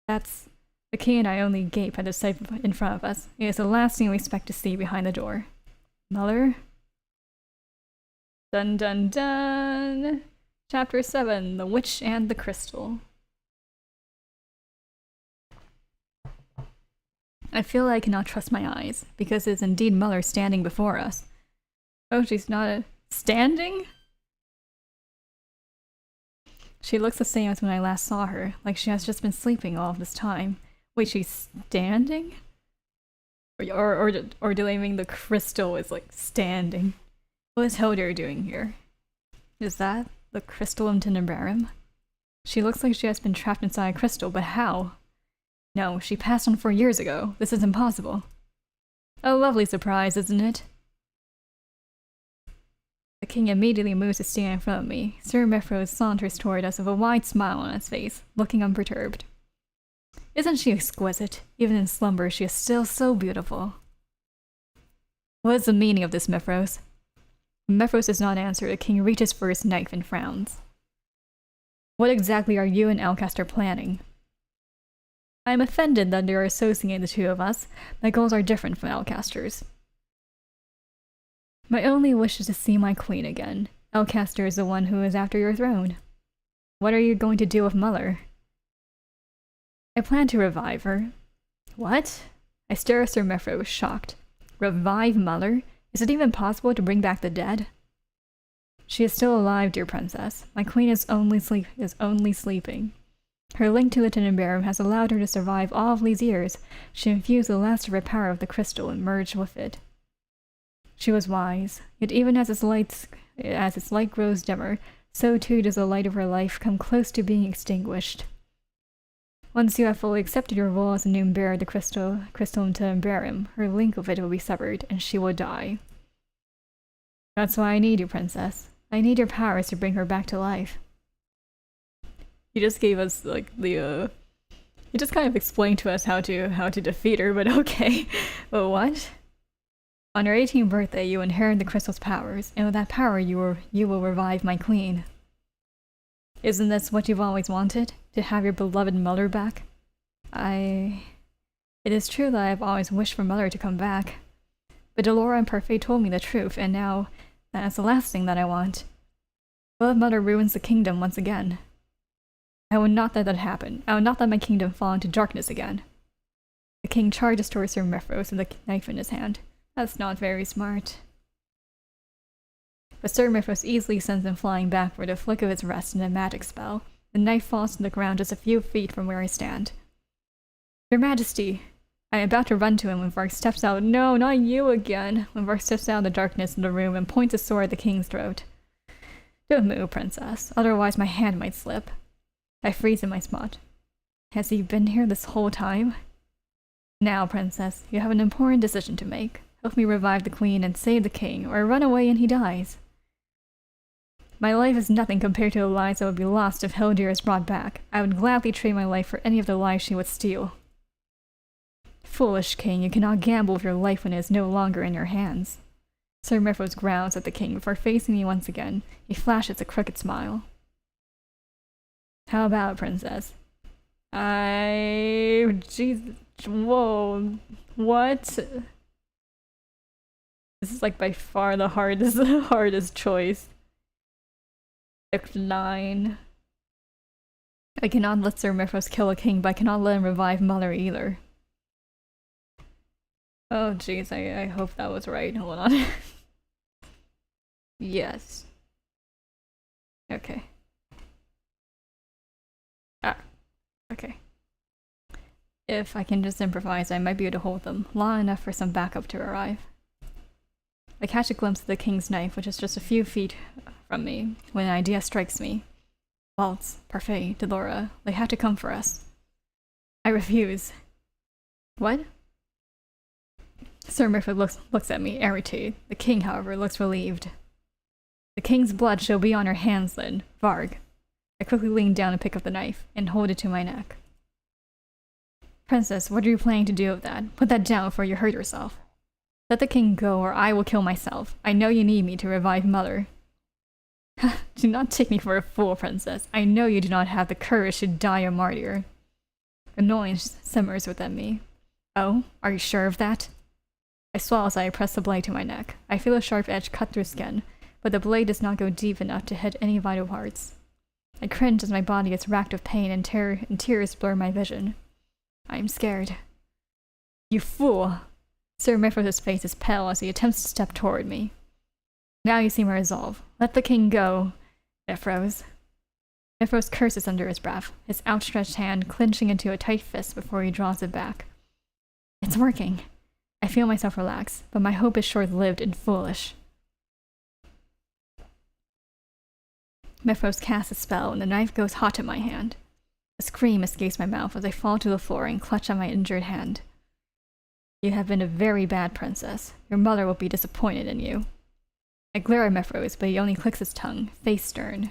That's the king and I only gape at the sight in front of us. It is the last thing we expect to see behind the door. Mother? Dun dun dun! Chapter 7, The Witch and the Crystal. I feel I cannot trust my eyes, because it is indeed Mother standing before us. Oh, she's not standing? She looks the same as when I last saw her, like she has just been sleeping all of this time. Wait, she's standing? Or do they mean the crystal is like standing? What is Hildyr doing here? Is that the crystal in Tenebrarum? She looks like she has been trapped inside a crystal, but how? No, she passed on 4 years ago. This is impossible. A lovely surprise, isn't it? The king immediately moves to stand in front of me. Sir Mefros saunters toward us with a wide smile on his face, looking unperturbed. Isn't she exquisite? Even in slumber, she is still so beautiful. What is the meaning of this, Mefros? When Mefros does not answer, the king reaches for his knife and frowns. What exactly are you and Alcaster planning? I am offended that they are associating the two of us. My goals are different from Alcaster's. My only wish is to see my queen again. Alcaster is the one who is after your throne. What are you going to do with Mother? I plan to revive her. What? I stare at Sir Mefros, shocked. Revive Mother? Is it even possible to bring back the dead? She is still alive, dear princess. My queen is only sleeping. Her link to the Tenebrarum has allowed her to survive all of these years. She infused the last of her power with the crystal and merged with it. She was wise, yet even as its light grows dimmer, so too does the light of her life come close to being extinguished. Once you have fully accepted your role as a new bearer of the crystal in Tenebrarum, her link with it will be severed, and she will die. That's why I need you, princess. I need your powers to bring her back to life. He just gave us, like, he just kind of explained to us how to defeat her, but okay. But what? On your 18th birthday, you inherit the crystal's powers, and with that power you will revive my queen. Isn't this what you've always wanted? To have your beloved Mother back? It is true that I have always wished for Mother to come back. But Delora and Parfait told me the truth, and now that is the last thing that I want. What if Mother ruins the kingdom once again? I will not let that happen. I will not let my kingdom fall into darkness again. The king charges towards Sir Mefros with a knife in his hand. That's not very smart. But Sir Mefros easily sends him flying back with a flick of his wrist and a magic spell. The knife falls to the ground just a few feet from where I stand. Your Majesty! I am about to run to him when Vark steps out. No, not you again! When Vark steps out of the darkness of the room and points a sword at the king's throat. Don't move, princess, otherwise my hand might slip. I freeze in my spot. Has he been here this whole time? Now, princess, you have an important decision to make. Help me revive the queen and save the king, or run away and he dies. My life is nothing compared to the lives that would be lost if Hildir is brought back. I would gladly trade my life for any of the lives she would steal. Foolish king, you cannot gamble with your life when it is no longer in your hands. Sir Mifros growls at the king before facing me once again. He flashes a crooked smile. How about it, princess? Jesus. Whoa. What? This is like by far the hardest choice. Decline. I cannot let Sir Mifros kill a king, but I cannot let him revive Mother either. Oh jeez, I hope that was right. Hold on. Yes. Okay. Okay. If I can just improvise, I might be able to hold them long enough for some backup to arrive. I catch a glimpse of the king's knife, which is just a few feet from me, when an idea strikes me. Waltz, Parfait, Delora, they have to come for us. I refuse. What? Sir Mifros looks at me, irritated. The king, however, looks relieved. The king's blood shall be on your hands then, Varg. I quickly lean down and pick up the knife, and hold it to my neck. Princess, what are you planning to do with that? Put that down before you hurt yourself. Let the king go, or I will kill myself. I know you need me to revive Mother. Do not take me for a fool, princess. I know you do not have the courage to die a martyr. Annoyance simmers within me. Oh, are you sure of that? I swallow as I press the blade to my neck. I feel a sharp edge cut through skin, but the blade does not go deep enough to hit any vital parts. I cringe as my body gets racked with pain and terror, and tears blur my vision. I am scared. You fool! Sir Mifros' face is pale as he attempts to step toward me. Now you see my resolve. Let the king go, Mifros. Mifros curses under his breath, his outstretched hand clenching into a tight fist before he draws it back. It's working. I feel myself relax, but my hope is short-lived and foolish. Mifros casts a spell, and the knife goes hot in my hand. A scream escapes my mouth as I fall to the floor and clutch at my injured hand. You have been a very bad princess. Your mother will be disappointed in you. I glare at Mifros, but he only clicks his tongue, face stern.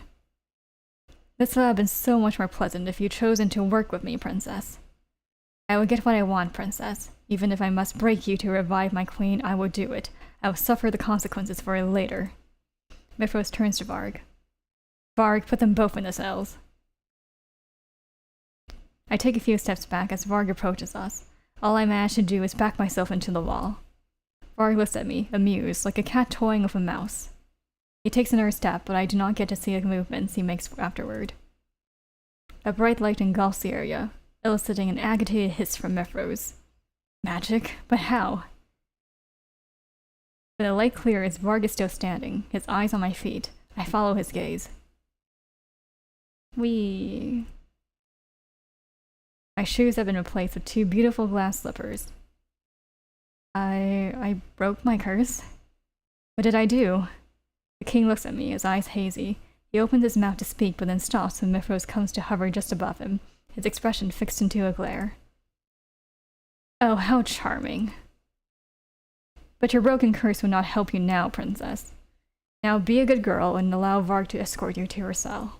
This would have been so much more pleasant if you'd chosen to work with me, princess. I will get what I want, princess. Even if I must break you to revive my queen, I will do it. I will suffer the consequences for it later. Mifros turns to Varg. Varg, put them both in the cells. I take a few steps back as Varg approaches us. All I manage to do is back myself into the wall. Varg looks at me, amused, like a cat toying with a mouse. He takes another step, but I do not get to see the movements he makes afterward. A bright light engulfs the area, eliciting an agitated hiss from Mifros. Magic? But how? When the light clears, Varg is still standing, his eyes on my feet. I follow his gaze. My shoes have been replaced with 2 beautiful glass slippers. I broke my curse? What did I do? The king looks at me, his eyes hazy. He opens his mouth to speak, but then stops when Mifros comes to hover just above him, his expression fixed into a glare. Oh, how charming. But your broken curse will not help you now, princess. Now be a good girl and allow Varg to escort you to her cell.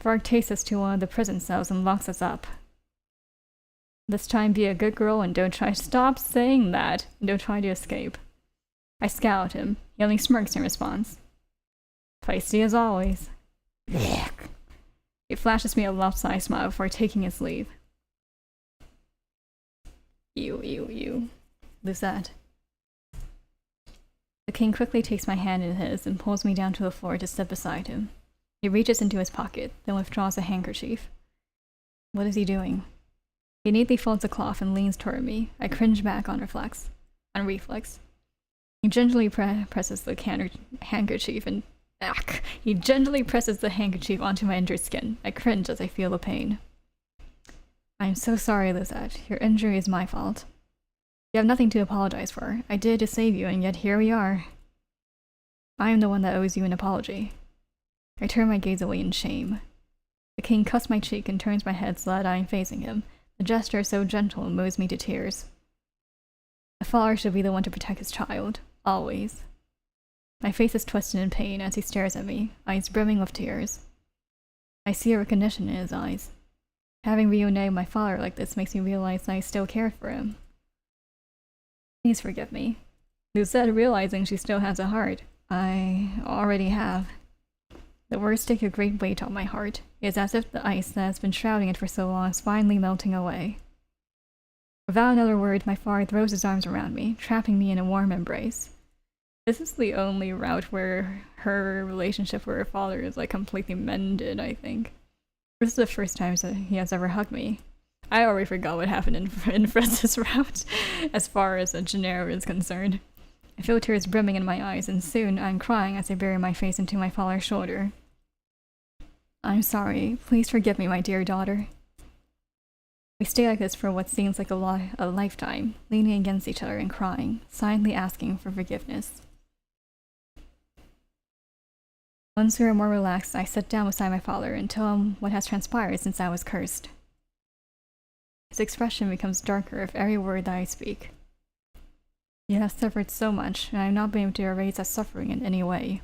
Varg takes us to one of the prison cells and locks us up. This time be a good girl and don't try to stop saying that, and don't try to escape. I scowl at him. He only smirks in response. Feisty as always. He flashes me a lopsided smile before taking his leave. You. Lucette. The king quickly takes my hand in his and pulls me down to the floor to step beside him. He reaches into his pocket, then withdraws a handkerchief. What is he doing? He neatly folds the cloth and leans toward me. I cringe back on reflex. He gently presses the handkerchief and... He gently presses the handkerchief onto my injured skin. I cringe as I feel the pain. I am so sorry, Lisette. Your injury is my fault. You have nothing to apologize for. I did to save you, and yet here we are. I am the one that owes you an apology. I turn my gaze away in shame. The king cuffs my cheek and turns my head so that I am facing him. The gesture so gentle moves me to tears. A father should be the one to protect his child, always. My face is twisted in pain as he stares at me, eyes brimming with tears. I see a recognition in his eyes. Having reunited my father like this makes me realize that I still care for him. Please forgive me. Lucette, realizing she still has a heart. I already have. The words take a great weight on my heart. It is as if the ice that has been shrouding it for so long is finally melting away. Without another word, my father throws his arms around me, trapping me in a warm embrace. This is the only route where her relationship with her father is like completely mended, I think. This is the first time that he has ever hugged me. I already forgot what happened in Fritz's route, as far as Gennaro is concerned. I feel tears brimming in my eyes, and soon I'm crying as I bury my face into my father's shoulder. I'm sorry. Please forgive me, my dear daughter. We stay like this for what seems like a lifetime, leaning against each other and crying, silently asking for forgiveness. Once we are more relaxed, I sit down beside my father and tell him what has transpired since I was cursed. His expression becomes darker with every word that I speak. You have suffered so much, and I have not been able to erase that suffering in any way.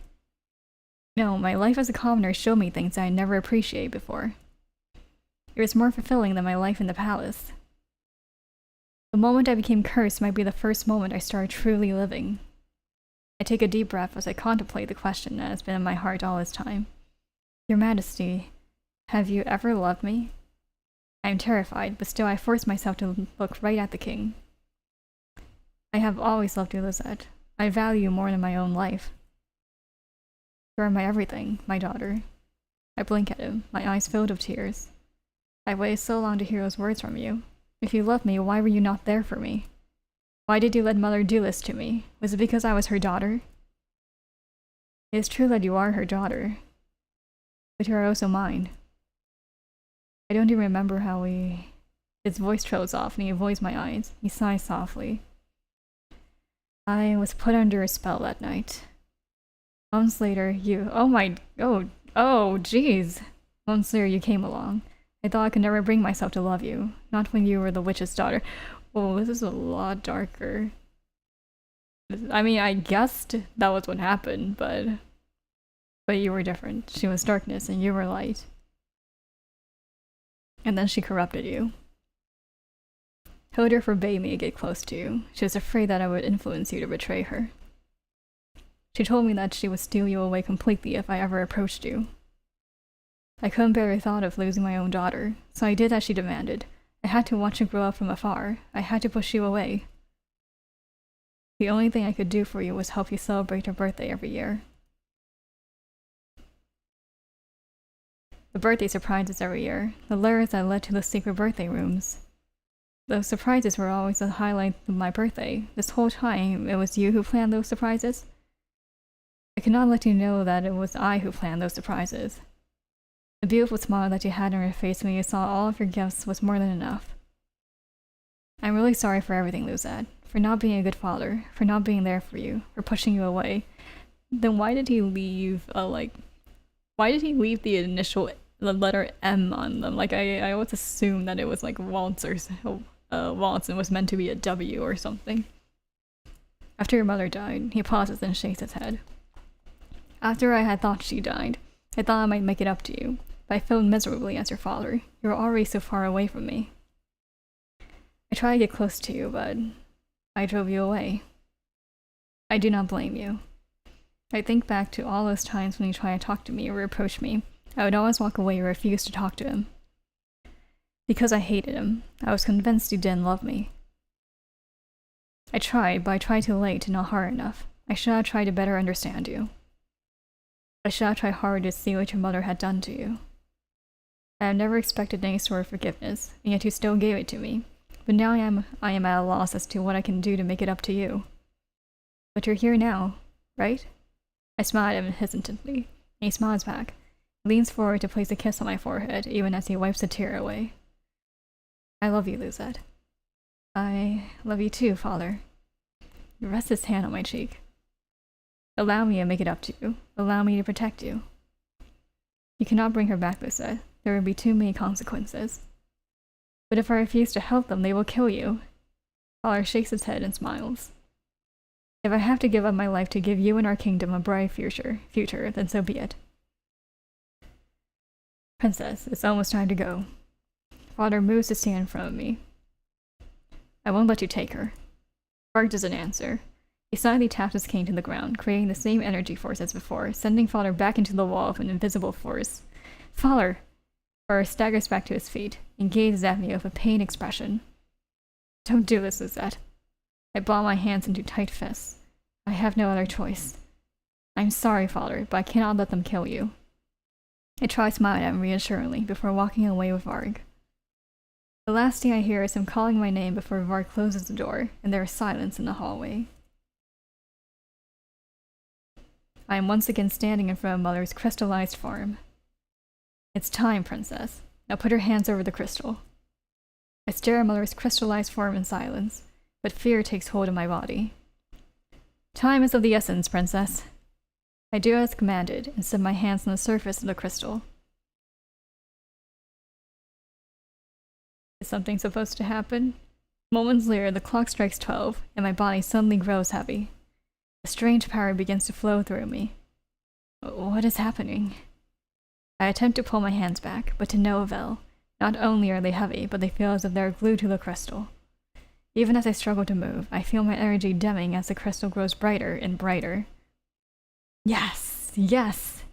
No, my life as a commoner showed me things I had never appreciated before. It was more fulfilling than my life in the palace. The moment I became cursed might be the first moment I started truly living. I take a deep breath as I contemplate the question that has been in my heart all this time. Your Majesty, have you ever loved me? I am terrified, but still I force myself to look right at the king. I have always loved you, Lisette. I value you more than my own life. You are my everything, my daughter. I blink at him, my eyes filled with tears. I waited so long to hear those words from you. If you loved me, why were you not there for me? Why did you let Mother do this to me? Was it because I was her daughter? It is true that you are her daughter, but you are also mine. I don't even remember how His voice trails off and he avoids my eyes. He sighs softly. I was put under a spell that night. Months later, jeez. Months later, you came along. I thought I could never bring myself to love you, not when you were the witch's daughter. Oh, this is a lot darker. I mean, I guessed that was what happened, but you were different. She was darkness and you were light. And then she corrupted you. Hilda forbade me to get close to you. She was afraid that I would influence you to betray her. She told me that she would steal you away completely if I ever approached you. I couldn't bear the thought of losing my own daughter, so I did as she demanded. I had to watch you grow up from afar. I had to push you away. The only thing I could do for you was help you celebrate your birthday every year. The birthday surprises every year, the lures that led to the secret birthday rooms. Those surprises were always the highlight of my birthday. This whole time, it was you who planned those surprises? I could not let you know that it was I who planned those surprises. The beautiful smile that you had on your face when you saw all of your gifts was more than enough. I'm really sorry for everything, Lucette. For not being a good father, for not being there for you, for pushing you away. Then why did he leave, why did he leave the letter M on them? Like, I always assumed that it was like Waltz or Waltz and was meant to be a W or something. After your mother died, he pauses and shakes his head. After I had thought she died, I thought I might make it up to you, but I failed miserably as your father. You were already so far away from me. I tried to get close to you, but I drove you away. I do not blame you. I think back to all those times when you tried to talk to me or reproach me. I would always walk away or refuse to talk to him. Because I hated him, I was convinced you didn't love me. I tried, but I tried too late and not hard enough. I should have tried to better understand you. I should have tried harder to see what your mother had done to you. I have never expected any sort of forgiveness, and yet you still gave it to me. But now I am at a loss as to what I can do to make it up to you. But you're here now, right? I smile at him hesitantly, and he smiles back. He leans forward to place a kiss on my forehead, even as he wipes a tear away. I love you, Lucette. I love you too, father. He rests his hand on my cheek. Allow me to make it up to you. Allow me to protect you. You cannot bring her back, they said. There would be too many consequences. But if I refuse to help them, they will kill you. Father shakes his head and smiles. If I have to give up my life to give you and our kingdom a bright future, then so be it. Princess, it's almost time to go. Father moves to stand in front of me. I won't let you take her. Varg doesn't answer. He silently taps his cane to the ground, creating the same energy force as before, sending Father back into the wall with an invisible force. Father! Varg staggers back to his feet and gazes at me with a pained expression. Don't do this, Lizette. I ball my hands into tight fists. I have no other choice. I'm sorry, Father, but I cannot let them kill you. I try smiling at him reassuringly before walking away with Varg. The last thing I hear is him calling my name before Varg closes the door, and there is silence in the hallway. I am once again standing in front of Mother's crystallized form. It's time, Princess. Now put your hands over the crystal. I stare at Mother's crystallized form in silence, but fear takes hold of my body. Time is of the essence, Princess. I do as commanded and set my hands on the surface of the crystal. Is something supposed to happen? Moments later, the clock strikes 12, and my body suddenly grows heavy. A strange power begins to flow through me. What is happening? I attempt to pull my hands back, but to no avail. Not only are they heavy, but they feel as if they are glued to the crystal. Even as I struggle to move, I feel my energy dimming as the crystal grows brighter and brighter. Yes! Yes!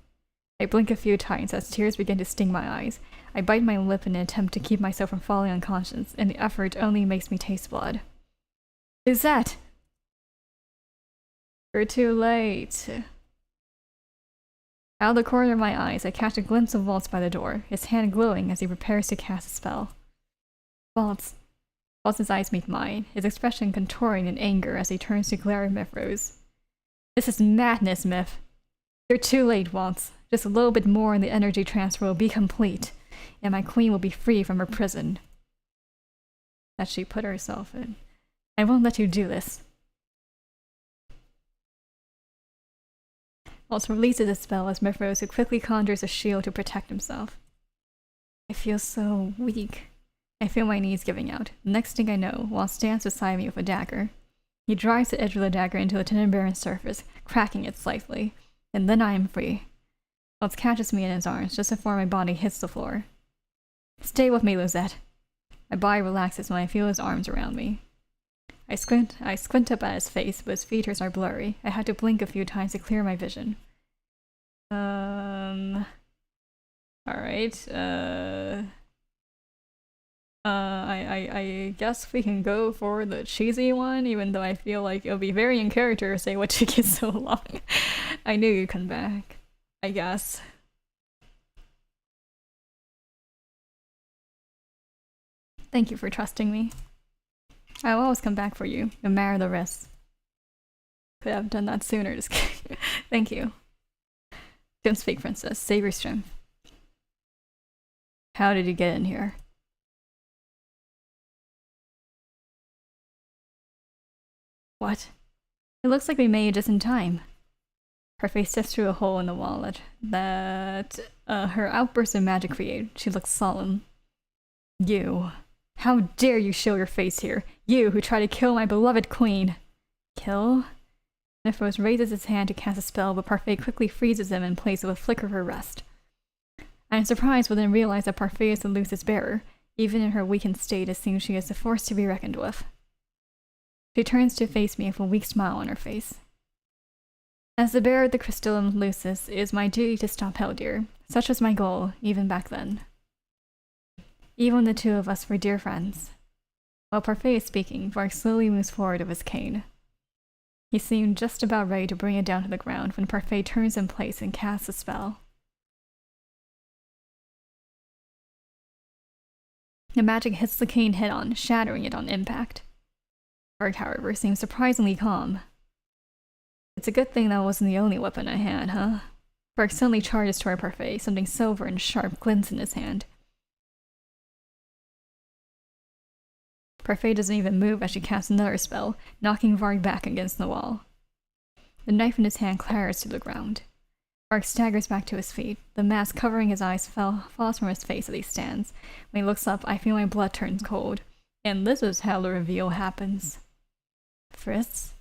I blink a few times as tears begin to sting my eyes. I bite my lip in an attempt to keep myself from falling unconscious, and the effort only makes me taste blood. Lizette! You're too late. Out of the corner of my eyes, I catch a glimpse of Waltz by the door, his hand glowing as he prepares to cast a spell. Waltz. Waltz's eyes meet mine, his expression contouring in anger as he turns to glare at Mifrose. This is madness, Mif. You're too late, Waltz. Just a little bit more and the energy transfer will be complete, and my queen will be free from her prison that she put herself in. I won't let you do this. Waltz releases a spell as Mifrose quickly conjures a shield to protect himself. I feel so weak. I feel my knees giving out. The next thing I know, Waltz stands beside me with a dagger. He drives the edge of the dagger into the Tenenbaron's surface, cracking it slightly, and then I am free. Waltz catches me in his arms just before my body hits the floor. Stay with me, Lizette. My body relaxes when I feel his arms around me. I squint up at his face, but his features are blurry. I had to blink a few times to clear my vision. Alright, I guess we can go for the cheesy one, even though I feel like it'll be very in character to say what took you so long. I knew you'd come back, I guess. Thank you for trusting me. I will always come back for you, no matter the risks. Could have done that sooner, just kidding. Thank you. Don't speak, Princess. Save your strength. How did you get in here? What? It looks like we made it just in time. Her face steps through a hole in the wall that her outburst of magic created. She looks solemn. You. How dare you show your face here? You who tried to kill my beloved queen. Kill? Mifrose raises his hand to cast a spell, but Parfait quickly freezes him in place with a flicker of her wrist. I am surprised but then realize that Parfait is the Lucis bearer. Even in her weakened state, it seems she is a force to be reckoned with. She turns to face me with a weak smile on her face. As the bearer of the Crystallum Lucis, it is my duty to stop Heldir. Such was my goal, even back then. Even the two of us were dear friends. While Parfait is speaking, Varg slowly moves forward with his cane. He seemed just about ready to bring it down to the ground when Parfait turns in place and casts a spell. The magic hits the cane head-on, shattering it on impact. Varg, however, seems surprisingly calm. It's a good thing that wasn't the only weapon I had, huh? Varg suddenly charges toward Parfait, something silver and sharp glints in his hand. Parfait doesn't even move as she casts another spell, knocking Varg back against the wall. The knife in his hand clatters to the ground. Varg staggers back to his feet. The mask covering his eyes falls from his face as he stands. When he looks up, I feel my blood turns cold. And this is how the reveal happens. Fritz?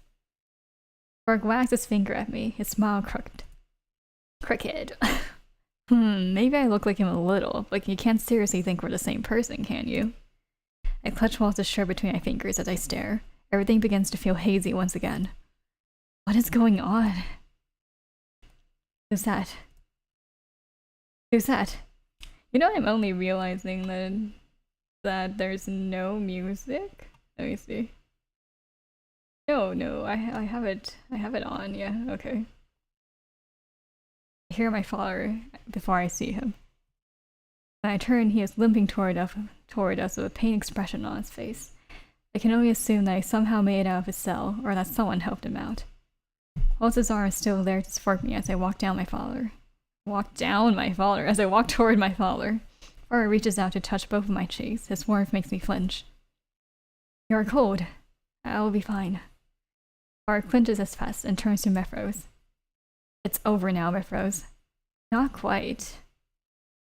Varg wags his finger at me, his smile crooked. Maybe I look like him a little, but you can't seriously think we're the same person, can you? I clutch Waltz's shirt between my fingers as I stare. Everything begins to feel hazy once again. What is going on? Who's that? Who's that? You know, I'm only realizing that there's no music. Let me see. No, I have it on. Yeah, okay. I hear my father before I see him. When I turn, he is limping toward us with a pain expression on his face. I can only assume that he somehow made it out of his cell, or that someone helped him out. Waltz's arm is still there to support me as I walk toward my father. Farah reaches out to touch both of my cheeks. His warmth makes me flinch. You're cold. I'll be fine. Farah clenches his fist and turns to Mefros. It's over now, Mefros. Not quite.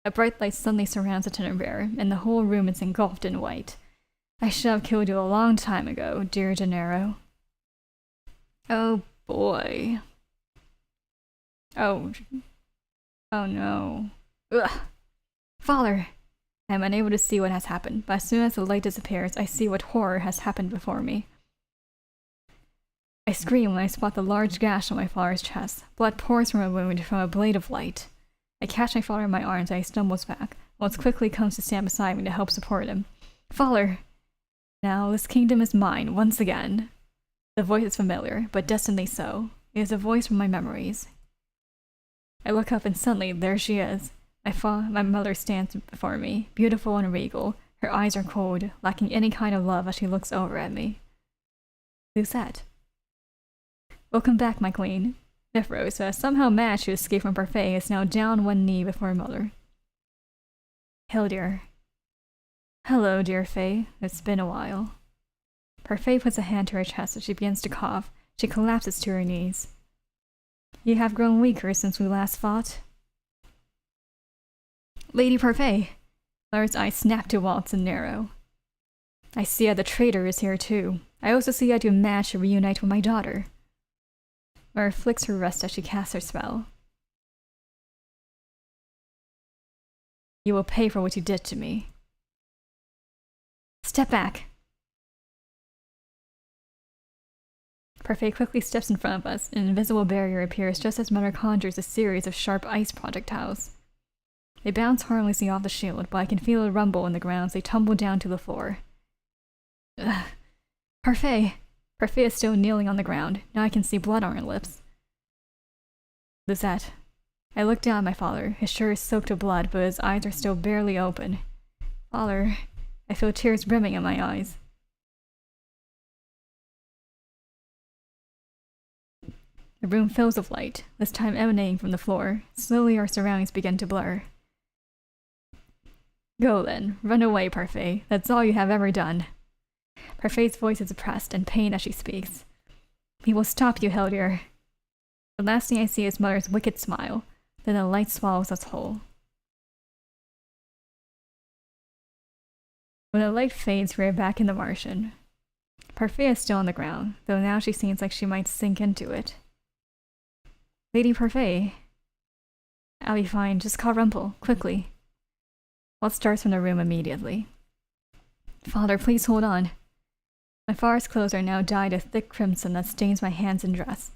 A bright light suddenly surrounds the tender bear, and the whole room is engulfed in white. I should have killed you a long time ago, dear Gennaro. Oh boy. Oh no. Ugh. Father! I am unable to see what has happened, but as soon as the light disappears, I see what horror has happened before me. I scream when I spot the large gash on my father's chest. Blood pours from a wound from a blade of light. I catch my father in my arms and he stumbles back. Waltz quickly comes to stand beside me to help support him. Father! Now this kingdom is mine once again. The voice is familiar, but destinedly so. It is a voice from my memories. I look up and suddenly there she is. My mother stands before me, beautiful and regal. Her eyes are cold, lacking any kind of love as she looks over at me. Who's that? Welcome back, my queen. Mefros, who has somehow managed to escape from Parfait, is now down one knee before her mother. Hildir. Hello, dear Faye. It's been a while. Parfait puts a hand to her chest as she begins to cough. She collapses to her knees. You have grown weaker since we last fought. Lady Parfait! Lara's eyes snap to Waltz and narrow. I see that the traitor is here too. I also see that you managed to reunite with my daughter. Lara flicks her wrist as she casts her spell. You will pay for what you did to me. Step back! Parfait quickly steps in front of us. An invisible barrier appears just as Mother conjures a series of sharp ice projectiles. They bounce harmlessly off the shield, but I can feel a rumble in the ground as they tumble down to the floor. Ugh. Parfait! Parfait is still kneeling on the ground. Now I can see blood on her lips. Lisette. I look down at my father. His shirt is soaked with blood, but his eyes are still barely open. Father. I feel tears brimming in my eyes. The room fills with light, this time emanating from the floor. Slowly our surroundings begin to blur. Go then. Run away, Parfait. That's all you have ever done. Parfait's voice is oppressed and pained as she speaks. We will stop you, Hildir. The last thing I see is Mother's wicked smile. Then the light swallows us whole. When the light fades, we are back in the Martian. Parfait is still on the ground, though now she seems like she might sink into it. Lady Parfait. I'll be fine. Just call Rumple, quickly. Waltz starts from the room immediately. Father, please hold on. My father's clothes are now dyed a thick crimson that stains my hands and dress.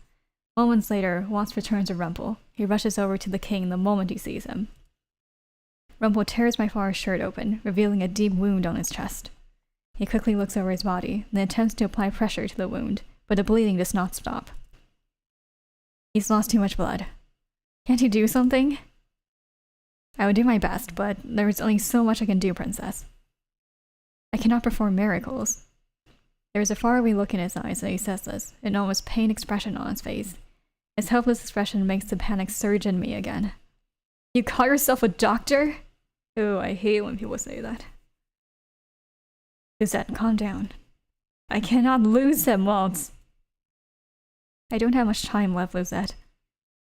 Moments later, Waltz returns to Rumple. He rushes over to the king the moment he sees him. Rumple tears my father's shirt open, revealing a deep wound on his chest. He quickly looks over his body, then attempts to apply pressure to the wound, but the bleeding does not stop. He's lost too much blood. Can't you do something? I would do my best, but there is only so much I can do, Princess. I cannot perform miracles. There is a faraway look in his eyes as he says this, an almost pained expression on his face. His helpless expression makes the panic surge in me again. You call yourself a doctor? Ooh, I hate when people say that. Lizette, calm down. I cannot lose him, Waltz. I don't have much time left, Lizette.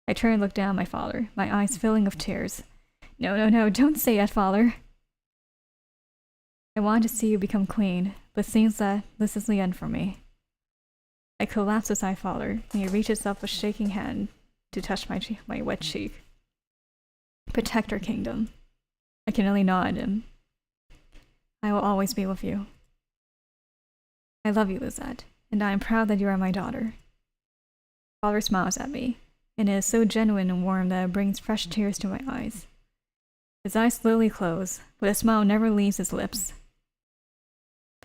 I turn and look down at my father, my eyes filling with tears. No, don't say it, father. I wanted to see you become queen, but it seems that this is the end for me. I collapse beside father, and he reaches up with shaking hand to touch my wet cheek. Protect our kingdom. I can only nod at him. I will always be with you. I love you, Lizette, and I am proud that you are my daughter. Father smiles at me, and it is so genuine and warm that it brings fresh tears to my eyes. His eyes slowly close, but a smile never leaves his lips.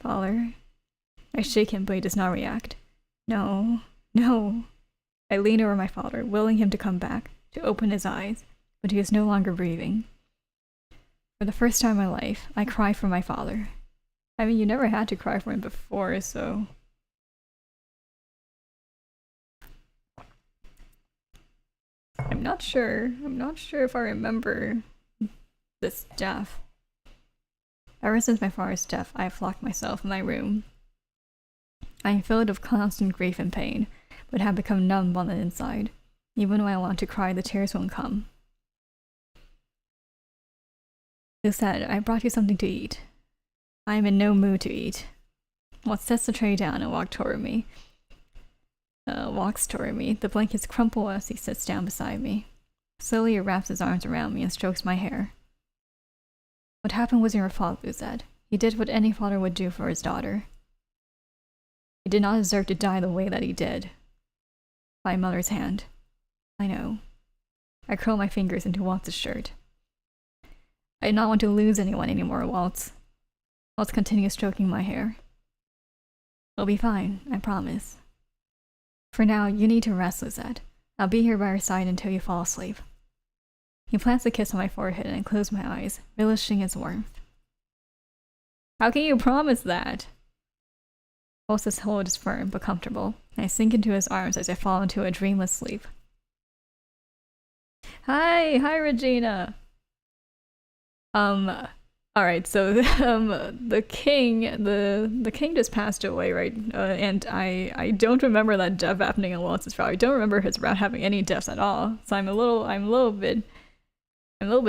Father. I shake him, but he does not react. No. I lean over my father, willing him to come back, to open his eyes, but he is no longer breathing. For the first time in my life, I cry for my father. I mean, you never had to cry for him before, so... I'm not sure if I remember this death. Ever since my father's death, I have locked myself in my room. I am filled with constant grief and pain, but have become numb on the inside. Even when I want to cry, the tears won't come. Lucette, I brought you something to eat. I am in no mood to eat. Waltz sets the tray down and walks toward me. The blankets crumple as he sits down beside me. Slowly he wraps his arms around me and strokes my hair. What happened was your fault, Lucette. He did what any father would do for his daughter. He did not deserve to die the way that he did. By mother's hand. I know. I curl my fingers into Waltz's shirt. I did not want to lose anyone anymore, Waltz. Waltz continues stroking my hair. It'll be fine, I promise. For now, you need to rest, Lizette. I'll be here by your side until you fall asleep. He plants a kiss on my forehead and I close my eyes, relishing his warmth. How can you promise that? Waltz's hold is firm but comfortable, and I sink into his arms as I fall into a dreamless sleep. Hi, Regina! Alright, so the king just passed away, right? And I don't remember that death happening in Waltz's trial. I don't remember his route having any deaths at all. So I'm a little bit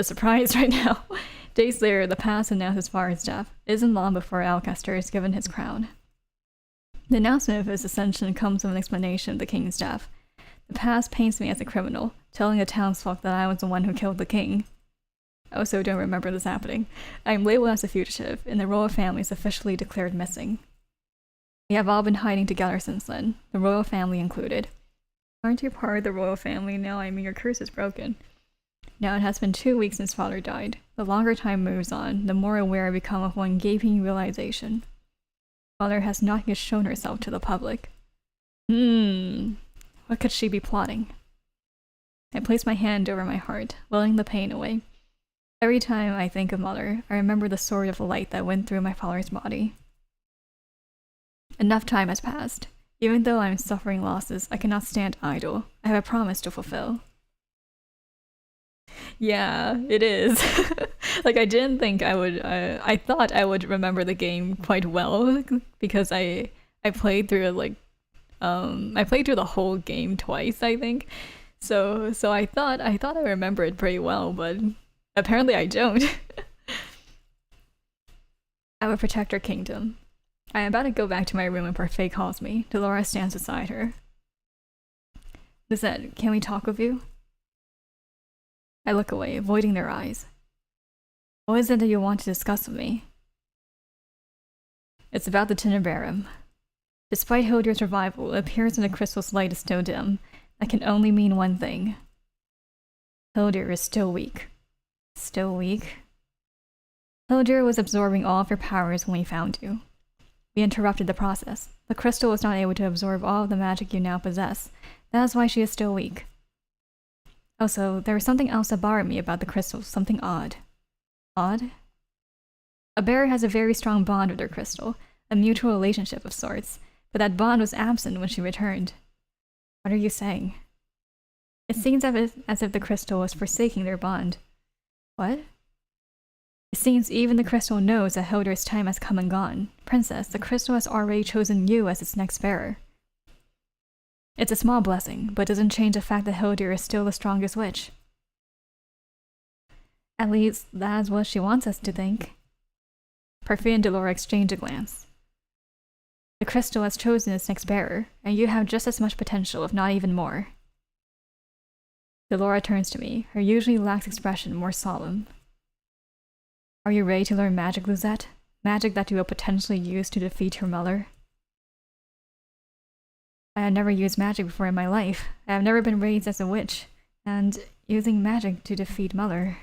surprised right now. Days later, the past announced his father's death. It isn't long before Alcester is given his crown. The announcement of his ascension comes with an explanation of the king's death. The past paints me as a criminal, telling the townsfolk that I was the one who killed the king. I also don't remember this happening. I am labeled as a fugitive, and the royal family is officially declared missing. We have all been hiding together since then, the royal family included. Aren't you part of the royal family now? I mean, your curse is broken. Now it has been 2 weeks since father died. The longer time moves on, the more aware I become of one gaping realization. Father has not yet shown herself to the public. What could she be plotting? I place my hand over my heart, willing the pain away. Every time I think of mother, I remember the sword of light that went through my father's body. Enough time has passed. Even though I am suffering losses, I cannot stand idle. I have a promise to fulfill. Yeah, it is. Like, I didn't think I would, I thought I would remember the game quite well, because I played through it, I played through the whole game twice, I think. So I thought I remember it pretty well, but apparently I don't. I will protect her kingdom. I am about to go back to my room when Parfait calls me. Dolores stands beside her. Lizette, can we talk with you? I look away, avoiding their eyes. What is it that you want to discuss with me? It's about the Tinderbarum. Despite Hildur's revival, it appears in the crystal's light is still dim. That can only mean one thing. Hildur is still weak. Still weak? Hildur was absorbing all of her powers when we found you. We interrupted the process. The crystal was not able to absorb all of the magic you now possess. That is why she is still weak. Also, there was something else that bothered me about the crystal, something odd. Odd? A bearer has a very strong bond with her crystal, a mutual relationship of sorts, but that bond was absent when she returned. What are you saying? It seems as if the crystal was forsaking their bond. What? It seems even the crystal knows that Hildur's time has come and gone. Princess, the crystal has already chosen you as its next bearer. It's a small blessing, but doesn't change the fact that Hildur is still the strongest witch. At least, that's what she wants us to think. Parfait and Delora exchange a glance. The crystal has chosen its next bearer, and you have just as much potential, if not even more. Delora turns to me, her usually lax expression more solemn. Are you ready to learn magic, Luzette? Magic that you will potentially use to defeat your mother? I have never used magic before in my life. I have never been raised as a witch, and using magic to defeat mother,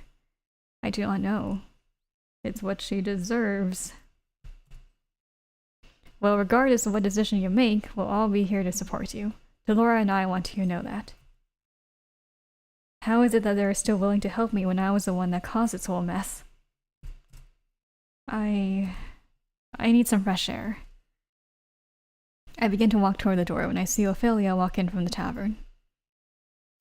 I do not know. It's what she deserves. Well, regardless of what decision you make, we'll all be here to support you. Delora and I want you to know that. How is it that they're still willing to help me when I was the one that caused this whole mess? I need some fresh air. I begin to walk toward the door when I see Ophelia walk in from the tavern.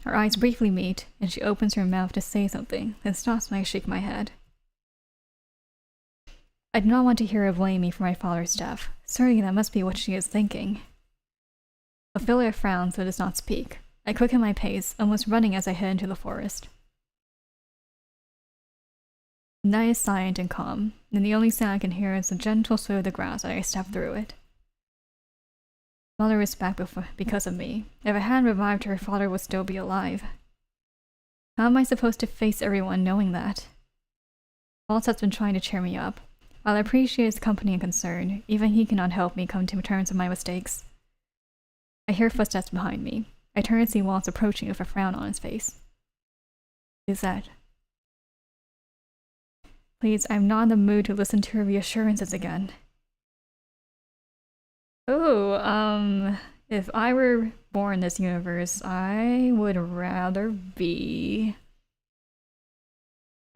Our eyes briefly meet, and she opens her mouth to say something, then stops when I shake my head. I do not want to hear her blame me for my father's death. Certainly that must be what she is thinking. Ophelia frowns but does not speak. I quicken my pace, almost running as I head into the forest. The night is silent and calm, and the only sound I can hear is the gentle sway of the grass as I step through it. Mother is back because of me. If I hadn't revived her, father would still be alive. How am I supposed to face everyone knowing that? Waltz has been trying to cheer me up. While I appreciate his company and concern, even he cannot help me come to terms with my mistakes. I hear footsteps behind me. I turn and see Waltz approaching with a frown on his face. Who's that? Please, I'm not in the mood to listen to her reassurances again. Oh, if I were born in this universe, I would rather be...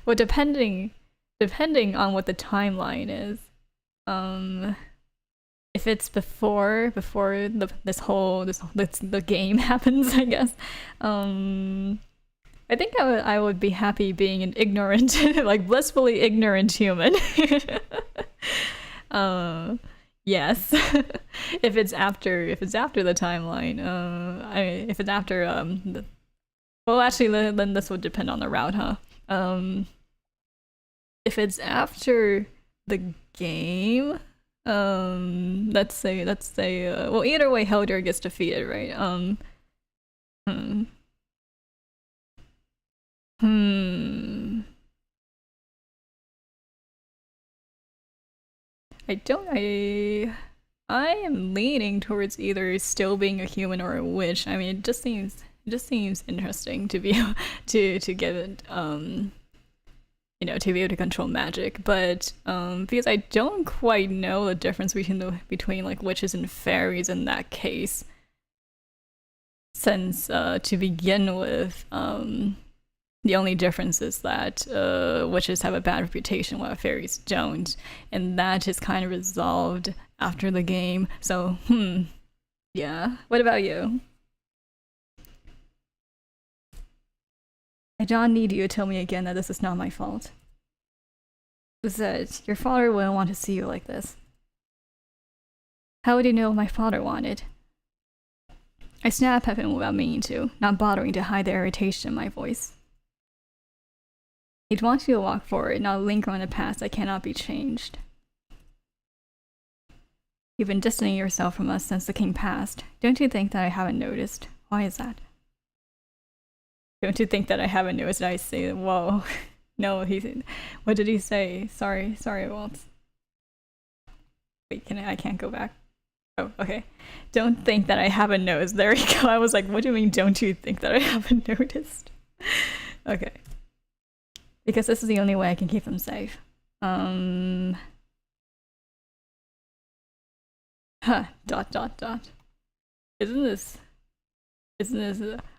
Well, depending on what the timeline is. If it's before the game happens, I guess. I think I would be happy being an ignorant, like blissfully ignorant human. Yes. If it's after the timeline, if it's after well, actually, then this would depend on the route, huh? If it's after the game, let's say, well, either way, Hildur gets defeated, right? I am leaning towards either still being a human or a witch. I mean, it just seems interesting to be to get it, you know, to be able to control magic, but because I don't quite know the difference between like witches and fairies in that case, since to begin with, the only difference is that witches have a bad reputation while fairies don't, and that is kind of resolved after the game. So, yeah. What about you? I don't need you to tell me again that this is not my fault. Besides, your father wouldn't want to see you like this. How would you know what my father wanted? I snap at him without meaning to, not bothering to hide the irritation in my voice. He'd want you to walk forward, not linger on the past that cannot be changed. You've been distancing yourself from us since the king passed. Don't you think that I haven't noticed? Why is that? Don't you think that I haven't noticed that I say, whoa. No, what did he say? Sorry, Waltz. Wait, I can't go back. Oh, okay. Don't think that I haven't noticed. There you go. I was like, what do you mean, don't you think that I haven't noticed? Okay. Because this is the only way I can keep them safe. Huh, ... Isn't this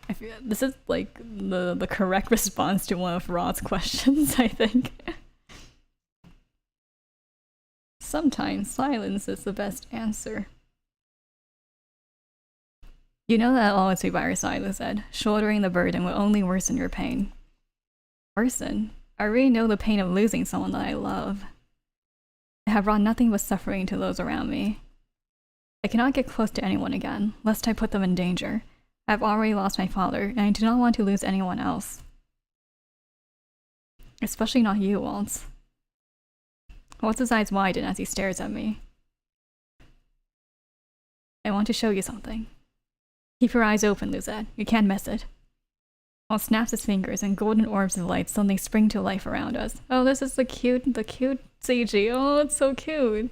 I feel this is like the correct response to one of Rod's questions, I think. Sometimes silence is the best answer. You know that I'll always be by your side, Lizette. Shouldering the burden will only worsen your pain. Worsen? I really know the pain of losing someone that I love. I have brought nothing but suffering to those around me. I cannot get close to anyone again, lest I put them in danger. I have already lost my father, and I do not want to lose anyone else. Especially not you, Waltz. Waltz's eyes widen as he stares at me. I want to show you something. Keep your eyes open, Lizette. You can't miss it. Waltz snaps his fingers, and golden orbs of light suddenly spring to life around us. Oh, this is the cute CG. Oh, it's so cute.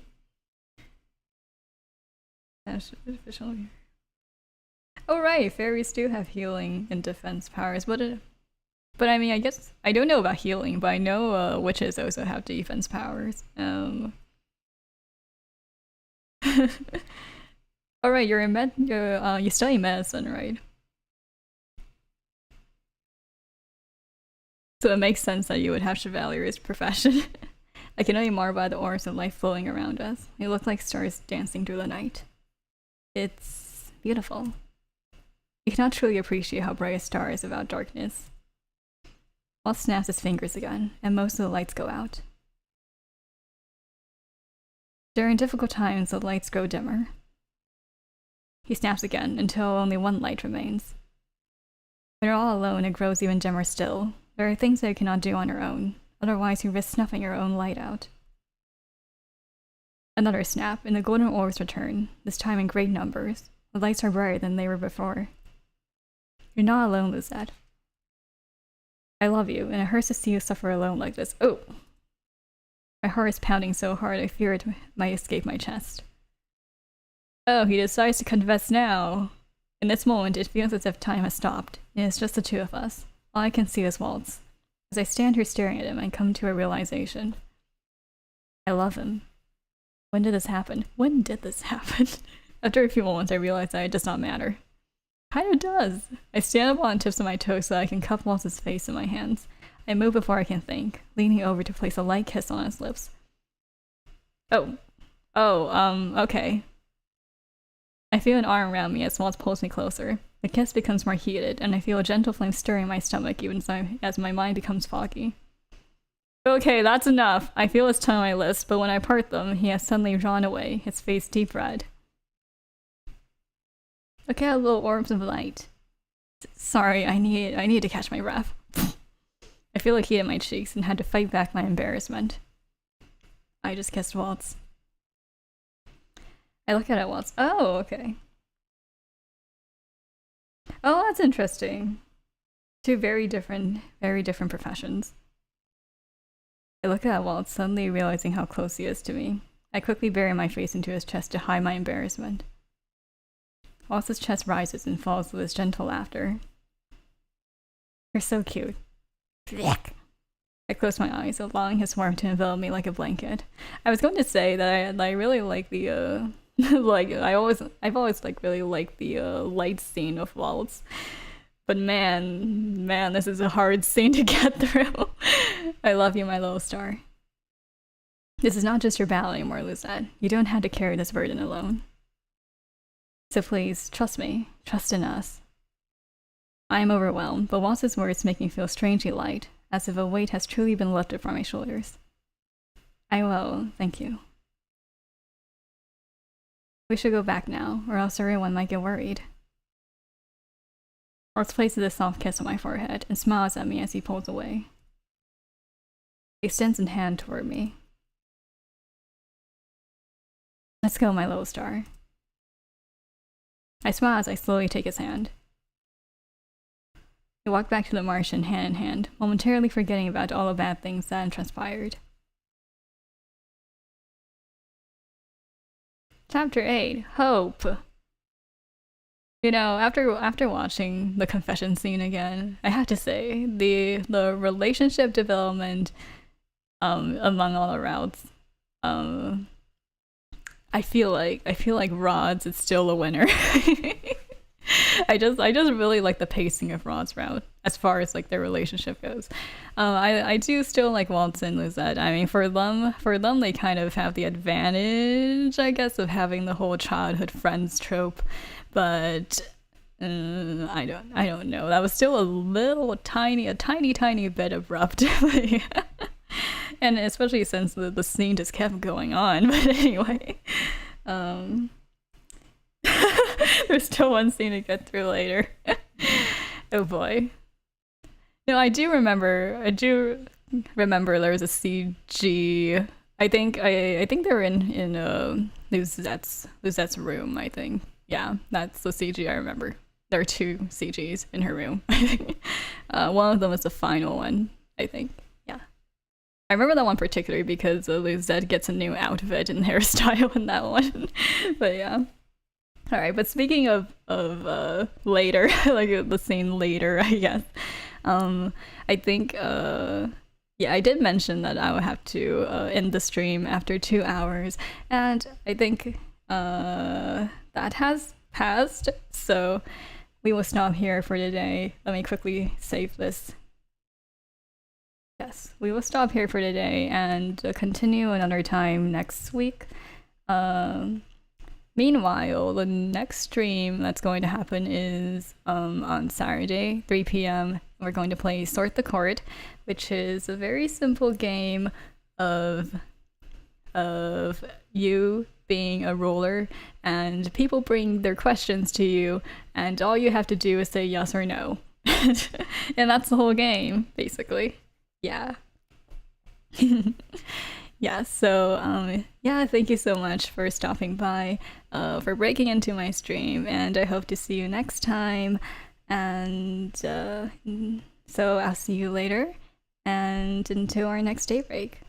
Oh right, fairies do have healing and defense powers, but I mean, I guess I don't know about healing, but I know witches also have defense powers. All right, you study medicine, right? So it makes sense that you would have Chevalier's profession. I can only marvel by the orbs of light flowing around us. They look like stars dancing through the night. It's beautiful. You cannot truly appreciate how bright a star is without darkness. Walt snaps his fingers again, and most of the lights go out. During difficult times, the lights grow dimmer. He snaps again, until only one light remains. When you're all alone, it grows even dimmer still. There are things that you cannot do on your own, otherwise you risk snuffing your own light out. Another snap, and the golden orbs return, this time in great numbers. The lights are brighter than they were before. You're not alone, Lizette. I love you, and it hurts to see you suffer alone like this. Oh! My heart is pounding so hard I fear it might escape my chest. Oh, he decides to confess now. In this moment, it feels as if time has stopped, and it's just the two of us. All I can see is Waltz. As I stand here staring at him, I come to a realization. I love him. When did this happen? When did this happen? After a few moments, I realize that it does not matter. Kinda does. I stand up on the tips of my toes so that I can cup Waltz's face in my hands. I move before I can think, leaning over to place a light kiss on his lips. Okay. I feel an arm around me as Waltz pulls me closer. The kiss becomes more heated, and I feel a gentle flame stirring my stomach even as my mind becomes foggy. Okay, that's enough. I feel his tongue on my lips, but when I part them, he has suddenly drawn away, his face deep red. Look at little orbs of light. Sorry, I need to catch my breath. I feel a heat in my cheeks and had to fight back my embarrassment. I just kissed Waltz. I look at Waltz. Oh, okay. Oh, that's interesting. Two very different professions. I look at Waltz, suddenly realizing how close he is to me. I quickly bury my face into his chest to hide my embarrassment. Waltz's chest rises and falls with his gentle laughter. You're so cute. I close my eyes, allowing his warmth to envelop me like a blanket. I was going to say that I really like the I've always like really liked the light scene of Waltz. But man, this is a hard scene to get through. I love you, my little star. This is not just your battle anymore, Lizette. You don't have to carry this burden alone. So please, trust me. Trust in us. I am overwhelmed, but Waltz's words make me feel strangely light, as if a weight has truly been lifted from my shoulders. I will, thank you. We should go back now, or else everyone might get worried. Waltz places a soft kiss on my forehead and smiles at me as he pulls away. He extends his hand toward me. Let's go, my little star. I smile as I slowly take his hand. We walk back to the Martian hand in hand, momentarily forgetting about all the bad things that had transpired. Chapter 8, Hope. You know, after watching the confession scene again, I have to say the relationship development among all the routes, I feel like Rod's is still a winner. I just really like the pacing of Rod's route as far as like their relationship goes. I do still like Waltz and Lizette. I mean, for them they kind of have the advantage, I guess, of having the whole childhood friends trope, but I don't know. That was still a tiny bit abrupt. And especially since the scene just kept going on. But anyway, there's still one scene to get through later. Oh boy. No, I do remember there was a CG. I think they were in Lizette's room, I think. Yeah, that's the CG I remember. There are 2 CGs in her room. One of them was the final one, I think. Yeah. I remember that one particularly because Lizette gets a new outfit and hairstyle in that one. But yeah. Alright, but speaking of later, like the scene later, I guess. I think yeah, I did mention that I would have to end the stream after 2 hours, and I think that has passed, so we will stop here for today. Let me quickly save this. Yes, we will stop here for today and continue another time next week. Meanwhile, the next stream that's going to happen is on Saturday, 3 p.m. We're going to play Sort the Court, which is a very simple game of you being a ruler and people bring their questions to you and all you have to do is say yes or no. And that's the whole game, basically. Yeah. Yeah, so yeah, thank you so much for stopping by, for breaking into my stream, and I hope to see you next time. And so I'll see you later, and until our next day break.